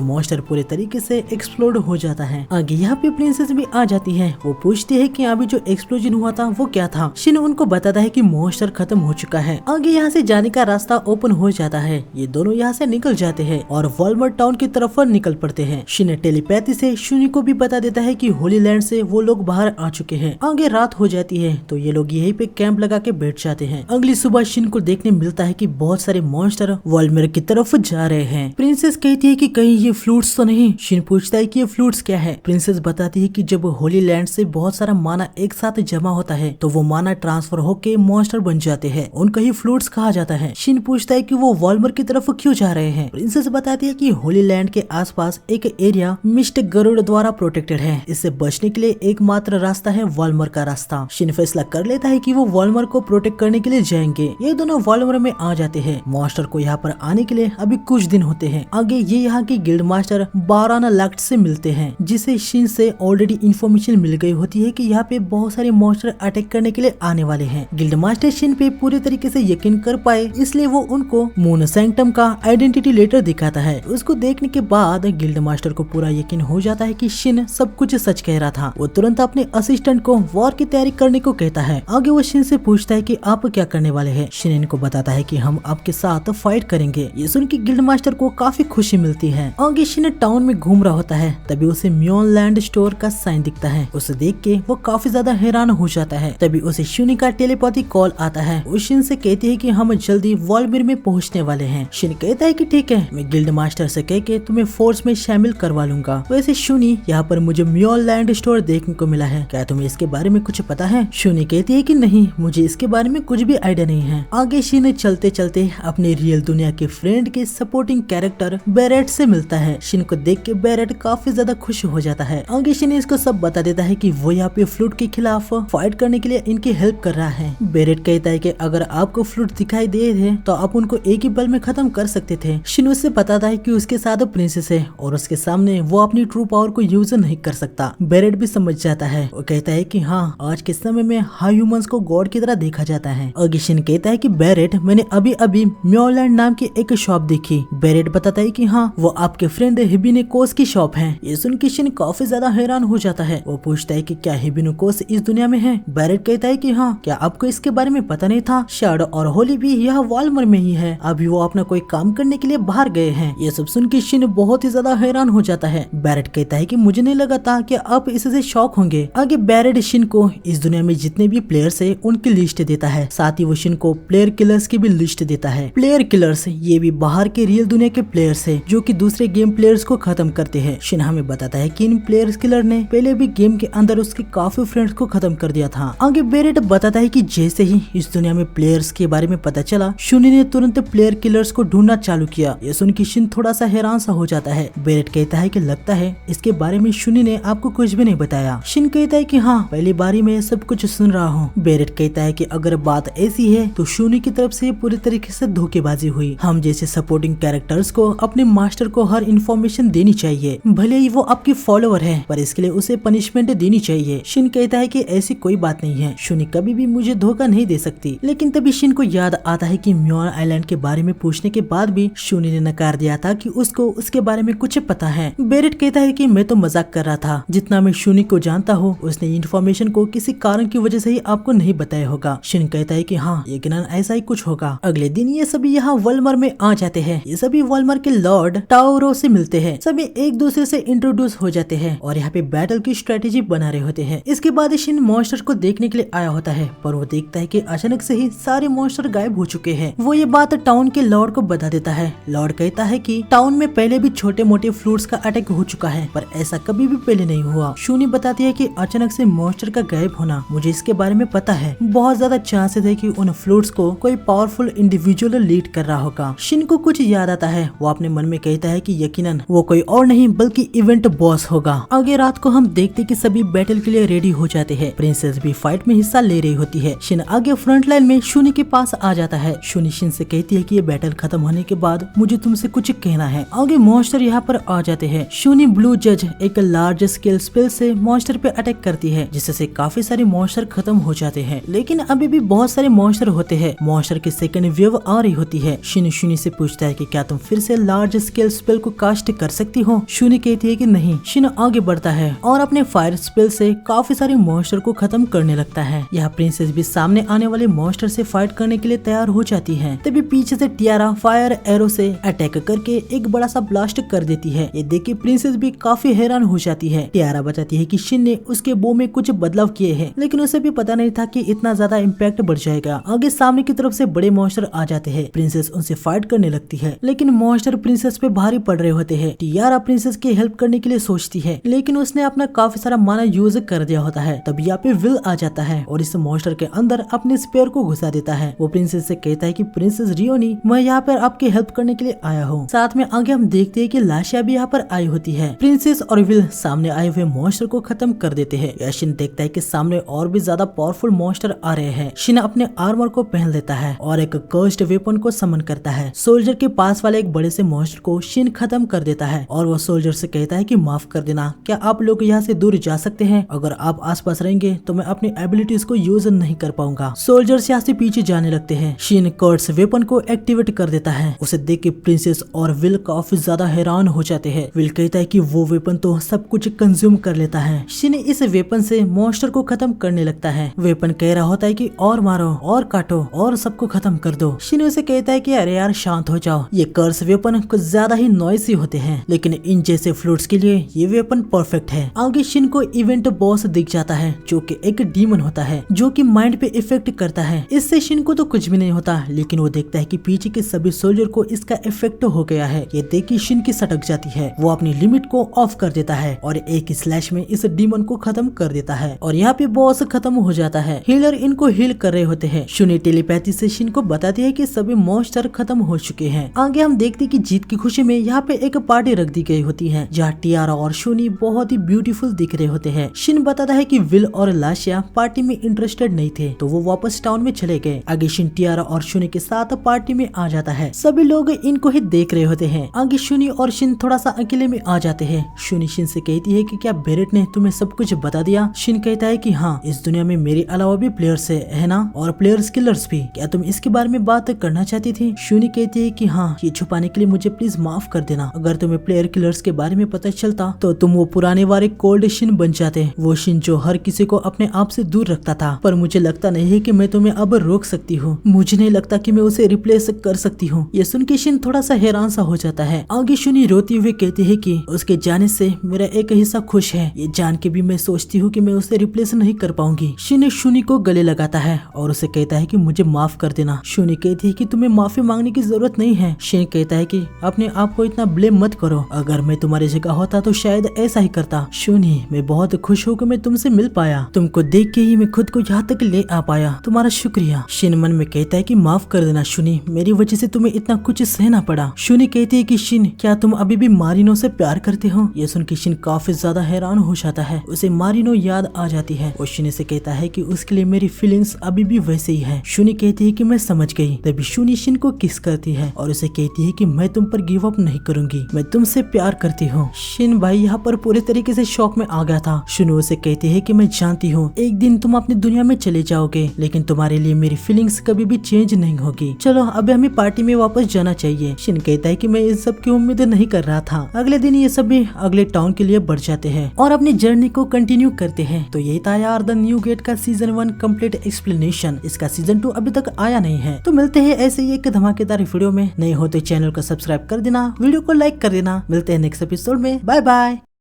मॉन्स्टर पूरे तरीके से एक्सप्लोड हो जाता है। आगे यहाँ पे प्रिंसेस भी आ जाती है। वो पूछती है कि अभी जो एक्सप्लोजन हुआ था वो क्या था। शिन उनको बताता है कि मॉन्स्टर खत्म हो चुका है। आगे यहाँ से जाने का रास्ता ओपन हो जाता है। ये दोनों यहाँ से निकल जाते हैं और वॉल्मर टाउन की तरफ निकल पड़ते हैं। शिन टेलीपैथी से शूनी को भी बता देता है कि होली लैंड से वो लोग बाहर आ चुके हैं। आगे रात हो जाती है तो ये लोग यहीं पे कैंप लगा के बैठ जाते हैं। अगली सुबह शिन को देखने मिलता है कि बहुत सारे मॉन्स्टर वॉल्मर की तरफ जा रहे हैं। प्रिंसेस कहती है कि कहीं ये फ्लूट्स तो नहीं। शिन पूछता है कि ये फ्लूट्स क्या है। प्रिंसेस बताती है कि जब होली लैंड से बहुत सारा माना एक साथ जमा होता है तो वो माना ट्रांसफर होके मॉन्स्टर बन जाते हैं। उनको ही फ्लूट्स कहा जाता है। शिन पूछता है कि वो वॉल्मर की तरफ क्यों जा रहे हैं। प्रिंसेस बताती है कि होली लैंड के आसपास एक एरिया मिस्ट गरुड़ द्वारा प्रोटेक्टेड है। इससे बचने के लिए एकमात्र रास्ता है वॉल्मर का रास्ता। शिन फैसला कर लेता है कि वो वॉल्मर को प्रोटेक्ट करने के लिए जाएंगे। ये दोनों वॉल्मर में आ जाते हैं। मॉन्स्टर को यहाँ पर आने के लिए अभी कुछ दिन होते हैं। आगे ये यहाँ के गिल्ड मास्टर बाराना लैक्ट से मिलते हैं, जिसे शिन से ऑलरेडी इन्फॉर्मेशन मिल गई होती है कि यहाँ पे बहुत सारे मॉन्स्टर अटैक करने के लिए आने वाले हैं। गिल्ड मास्टर शिन पे पूरी तरीके से यकीन कर पाए, इसलिए वो उनको मून सैंक्टम का आइडेंटिटी लेटर दिखाता है। उसको देखने के बाद गिल्ड मास्टर को पूरा यकीन हो जाता है कि शिन सब कुछ सच कह रहा था। वो तुरंत अपने असिस्टेंट को वॉर की तैयारी करने को कहता है। आगे वो शिन से पूछता है कि आप क्या करने वाले हैं। शिन इनको बताता है कि हम आपके साथ फाइट करेंगे। ये सुन के गिल्ड मास्टर को काफी खुशी मिलती है। आगे शिन टाउन में घूम रहा होता है, तभी उसे म्योन लैंड स्टोर का साइन दिखता है। उसे देख के वो काफी ज्यादा हैरान हो जाता है। तभी उसे शूनी का टेलीपैथी कॉल आता है। वो शिन से कहती है कि हम जल्दी वॉल्मिर में पहुंचने वाले हैं। शिन कहता है कि ठीक है, मैं गिल्ड मास्टर से कह के तुम्हें फोर्स में शामिल करवा लूंगा। वैसे शूनी, यहाँ पर मुझे म्योन लैंड स्टोर देखने को मिला है, क्या तुम्हें इसके बारे में कुछ पता है? शूनी कहती है कि नहीं, मुझे इसके बारे में कुछ भी आइडिया नहीं है। आगे शिन चलते चलते अपने रियल दुनिया के फ्रेंड के सपोर्टिंग कैरेक्टर बेरेट से मिलता है। शिन को देख के बेरेट काफी ज्यादा खुश हो जाता है। आगे शिन इसको सब बता देता है कि वो यहाँ पे फ्लूट के खिलाफ फाइट करने के लिए इनकी हेल्प कर रहा है। बेरेट कहता है कि अगर आपको फ्लूट दिखाई दे थे तो आप उनको एक ही पल में खत्म कर सकते थे। शिन उससे बताता है कि उसके साथ प्रिंसेस है और उसके सामने वो अपनी ट्रू पावर को यूज नहीं कर सकता। बेरेट भी समझ जाता है। वो कहता है कि हाँ, आज के समय में हाई ह्यूमंस को गॉड की तरह देखा जाता है। आगे शिन कहता है कि बेरेट, मैंने अभी अभी म्योलैंड नाम की एक शॉप देखी। बेरेट बताता है कि हाँ, वो आपके फ्रेंड हिबिनेकोस की शॉप है। ये सुन के शिन काफी ज्यादा हैरान हो जाता है। वो पूछता है कि क्या हिबिनेकोस इस दुनिया में है? बेरेट कहता है कि हाँ, क्या आपको इसके बारे में पता नहीं था? शैडो और होली भी यह वॉल्मर में ही है। अभी वो अपना कोई काम करने के लिए बाहर गए हैं। ये सब सुन के शिन बहुत ही ज्यादा हैरान हो जाता है। बेरेट कहता है कि मुझे नहीं लगा था कि आप इससे शॉक होंगे। आगे बेरेट शिन को इस दुनिया में जितने भी प्लेयर्स है उनकी लिस्ट देता है। साथ ही वो शिन को प्लेयर किलर्स की भी लिस्ट देता है। प्लेयर किलर्स ये भी बाहर के रियल दुनिया के प्लेयर्स है जो कि दूसरे गेम प्लेयर्स को खत्म करते हैं। शिन हमें बताता है कि इन प्लेयर्स किलर ने पहले भी गेम के अंदर उसके काफी फ्रेंड्स को खत्म कर दिया था। आगे बेरेट बताता है कि जैसे ही इस दुनिया में प्लेयर्स के बारे में पता चला, शूनी ने तुरंत प्लेयर किलर्स को ढूंढना चालू किया। ये सुन के शिन थोड़ा सा हैरान सा हो जाता है। बेरेट कहता है कि लगता है इसके बारे में शूनी ने आपको कुछ भी नहीं बताया। शिन कहता है कि हाँ, पहली बारी में सब कुछ सुन रहा हूँ। बेरेट कहता है कि अगर बात ऐसी है तो शूनी की तरफ से पूरी तरीके से धोखेबाजी हुई। हम जैसे सपोर्टिंग कैरेक्टर्स को अपने मास्टर को हर इन्फॉर्मेशन देनी चाहिए, भले ही वो आपकी फॉलोअर है, पर इसके लिए उसे पनिशमेंट देनी चाहिए। शिन कहता है कि ऐसी कोई बात नहीं है, शूनी कभी भी मुझे धोखा नहीं दे सकती। लेकिन तभी शिन को याद आता है कि म्योन आइलैंड के बारे में पूछने के बाद भी शूनी ने नकार दिया था कि उसको उसके बारे में कुछ पता है। बेरेट कहता है कि मैं तो मजाक कर रहा था, जितना मैं शूनी को जानता हूँ उसने इन्फॉर्मेशन को किसी कारण की वजह से ही आपको नहीं बताया होगा। शिन कहता है कि हाँ, यकीनन ऐसा ही कुछ होगा। अगले दिन ये सभी यहाँ वॉल्मर में आ जाते हैं। ये सभी वॉल्मर के लॉर्ड टाउरो से मिलते हैं। सभी एक दूसरे से इंट्रोड्यूस हो जाते हैं और यहाँ पे बैटल की स्ट्रेटेजी बना रहे होते हैं। इसके बाद शिन मॉन्स्टर को देखने के लिए आया होता है, पर वो देखता है कि अचानक से ही सारे मॉन्स्टर गायब हो चुके हैं। वो ये बात टाउन के लॉर्ड को बता देता है। लॉर्ड कहता है कि टाउन में पहले भी छोटे मोटे फ्लूट्स का अटैक हो चुका है, पर ऐसा कभी भी पहले नहीं हुआ। शूनी बताती है कि अचानक से मॉन्स्टर का गायब होना, मुझे इसके बारे में पता है। बहुत ज्यादा चांसेस है कि उन फ्लूट्स को कोई पावरफुल इंडिविजुअल लीड कर रहा होगा। शिन को कुछ याद आता है। वो अपने मन में कहता है कि यकीनन वो कोई और नहीं बल्कि इवेंट बॉस होगा। आगे रात को हम देखते कि सभी बैटल के लिए रेडी हो जाते हैं। प्रिंसेस भी फाइट में हिस्सा ले रही होती है। शिन आगे फ्रंट लाइन में शूनी के पास आ जाता है। शूनी शिन से कहती है कि ये बैटल खत्म होने के बाद मुझे तुमसे कुछ कहना है। आगे मॉन्स्टर यहाँ पर आ जाते हैं। शूनी ब्लू जज एक लार्ज स्केल स्पेल से मॉन्स्टर मॉन्स्टर पे अटैक करती है, जिससे काफी सारे मॉन्स्टर खत्म हो जाते हैं। लेकिन अभी भी बहुत सारे मॉन्स्टर होते हैं। मॉन्स्टर की सेकंड वेव आ रही होती है। शिन शुनी से पूछता है कि क्या तुम फिर से लार्ज स्केल स्पेल को कास्ट कर सकती हो। शुनी कहती है कि नहीं। शिन आगे बढ़ता है और अपने फायर स्पेल से काफी सारे मॉन्स्टर को खत्म करने लगता है। यह प्रिंसेस भी सामने आने वाले मॉन्स्टर से फाइट करने के लिए तैयार हो जाती है। तभी पीछे से टियारा फायर एरो से अटैक करके एक बड़ा सा ब्लास्ट कर देती है। ये देख के प्रिंसेस भी काफी हैरान हो जाती है। टियारा बताती है कि शिन ने उसके बो में कुछ बदलाव किए हैं, लेकिन उसे भी पता नहीं था कि इतना ज्यादा इम्पैक्ट बढ़ जाएगा। आगे सामने की तरफ से बड़े मॉन्स्टर आ जाते हैं। प्रिंसेस उनसे फाइट करने लगती है, लेकिन मॉन्स्टर प्रिंसेस पे भारी पड़ रहे होते हैं। टियारा प्रिंसेस की हेल्प करने के लिए सोचती है, लेकिन उसने अपना काफी सारा माना यूज कर दिया होता है। तब यहाँ पे विल आ जाता है और इस मॉन्स्टर के अंदर अपने स्पेयर को घुसा देता है। वो प्रिंसेस से कहता है कि प्रिंसेस रियोनी, मैं यहाँ पर आपकी हेल्प करने के लिए आया हूँ। साथ में आगे हम देखते हैं कि लाशिया भी यहाँ पर आई होती है। प्रिंसेस और विल सामने आए हुए मॉन्स्टर को खत्म कर देते हैं। शिन देखता है कि सामने और भी ज्यादा पावरफुल मॉन्स्टर आ रहे हैं। शिन अपने आर्मर को पहन लेता है और एक कर्स्ड वेपन को समन करता है। सोल्जर के पास वाले एक बड़े से मॉन्स्टर को शिन खत्म कर देता है और वो सोल्जर से कहता है कि माफ कर देना, क्या आप लोग यहाँ से दूर जा सकते हैं? अगर आप आसपास रहेंगे तो मैं अपनी एबिलिटीज को यूज नहीं कर पाऊंगा। सोल्जर्स यहाँ से पीछे जाने लगते हैं। शिन कर्स्ड वेपन को एक्टिवेट कर देता है। उसे देख के प्रिंसेस और विल काफी ज्यादा हैरान हो जाते हैं। विल कहता है कि वो वेपन तो सब कुछ कंज्यूम कर लेता है। शिन इस वेपन से मॉन्स्टर को खत्म करने लगता है। वेपन कह रहा होता है कि और मारो और काटो और सबको खत्म कर दो। शिन उसे कहता है कि अरे यार शांत हो जाओ, ये कर्स वेपन कुछ ज्यादा ही नॉइसी होते हैं, लेकिन इन जैसे फ्लूट्स के लिए ये वेपन परफेक्ट है। आगे शिन को इवेंट बॉस दिख जाता है, जो कि एक डीमन होता है जो कि माइंड पे इफेक्ट करता है। इससे शिन को तो कुछ भी नहीं होता, लेकिन वो देखता है कि पीछे के सभी सोल्जर को इसका इफेक्ट हो गया है। ये देख के शिन की सटक जाती है। वो अपनी लिमिट को ऑफ कर देता है और एक स्लैश में इस डीमन को खत्म कर देता है और यहाँ पे बॉस खत्म हो जाता है। हीलर इनको हील कर रहे होते हैं। शुनी टेलीपैथी से शिन को बताती है कि सभी मॉन्स्टर खत्म हो चुके हैं। आगे हम देखते हैं कि जीत की खुशी में यहाँ पे एक पार्टी रख दी गई होती है, जहाँ टियारा और शुनी बहुत ही ब्यूटीफुल दिख रहे होते हैं। शिन बताता है कि विल और लाशिया पार्टी में इंटरेस्टेड नहीं थे, तो वो वापस टाउन में चले गए। आगे शिन टियारा और शुनी के साथ पार्टी में आ जाता है। सभी लोग इनको ही देख रहे होते हैं। आगे शुनी और शिन थोड़ा सा अकेले में आ जाते हैं। शुनी शिन से कहती है कि क्या बेरेट ने तुम्हें सब कुछ बता दिया? शिन कहता है कि हाँ, इस दुनिया में मेरे अलावा भी प्लेयर्स है ना, और प्लेयर्स किलर्स भी। क्या तुम इसके बारे में बात करना चाहती थी? शुनी कहती है कि हाँ, ये छुपाने के लिए मुझे प्लीज माफ कर देना। अगर तुम्हें प्लेयर किलर्स के बारे में पता चलता तो तुम वो पुराने वाले कोल्ड शिन बन जाते, वो शिन जो हर किसी को अपने आप से दूर रखता था। पर मुझे लगता नहीं है कि मैं तुम्हें अब रोक सकती हूँ। मुझे नहीं लगता कि मैं उसे रिप्लेस कर सकती हूँ। ये सुन के शिन थोड़ा सा हैरान सा हो जाता है। आगे शुनी रोती हुए कहती है कि उसके जाने से मेरा एक हिस्सा खुश है। ये जान के भी मैं सोचती हूँ कि मैं उसे रिप्लेस नहीं कर पाऊंगी। शिन शुनी को गले लगाता है और उसे कहता है कि मुझे माफ कर देना। शुनी कहती है कि तुम्हें माफी मांगने की जरूरत नहीं है। शिन कहता है कि अपने आप को इतना ब्लेम मत करो, अगर मैं तुम्हारी जगह होता तो शायद ऐसा ही करता। शुनी, मैं बहुत खुश हूँ कि मैं तुमसे मिल पाया। तुमको देख के ही मैं खुद को यहाँ तक ले आ पाया। तुम्हारा शुक्रिया। शिन मन में कहता है कि माफ कर देना शुनी, मेरी वजह से तुम्हें इतना कुछ सहना पड़ा। शुनी कहती है कि शिन, क्या तुम अभी भी मारिनो से प्यार करते हो? ये सुन के शिन काफी ज्यादा हैरान हो जाता है। उसे मारिनो याद आ जाती है और शुनी से कहता है कि उसके लिए मेरी फीलिंग्स अभी भी वैसे ही है। शुनी कहती है कि मैं समझ गई। तभी शुनी शिन को किस करती है और उसे कहती है कि मैं तुम पर गिव अप नहीं करूंगी, मैं तुमसे प्यार करती हूँ। शिन भाई यहाँ पर पूरे तरीके से शॉक में आ गया था। शुनी उसे कहती है कि मैं जानती हूँ एक दिन तुम अपनी दुनिया में चले जाओगे, लेकिन तुम्हारे लिए मेरी फीलिंग्स कभी भी चेंज नहीं होगी। चलो अभी हमें पार्टी में वापस जाना चाहिए। शिन कहता है कि मैं इस सब की उम्मीद नहीं कर रहा था। अगले दिन ये सभी अगले टाउन के लिए बढ़ जाते हैं और अपनी जर्नी को कंटिन्यू करते हैं। तो यही था यार द न्यू गेट का सीजन 1 कंप्लीट एक्सप्लेनेशन। इसका सीजन 2 अभी तक आया नहीं है। तो मिलते हैं ऐसे ही एक धमाकेदार वीडियो में। नए हो तो चैनल को सब्सक्राइब कर देना, वीडियो को लाइक कर देना। मिलते हैं नेक्स्ट एपिसोड में। Bye bye.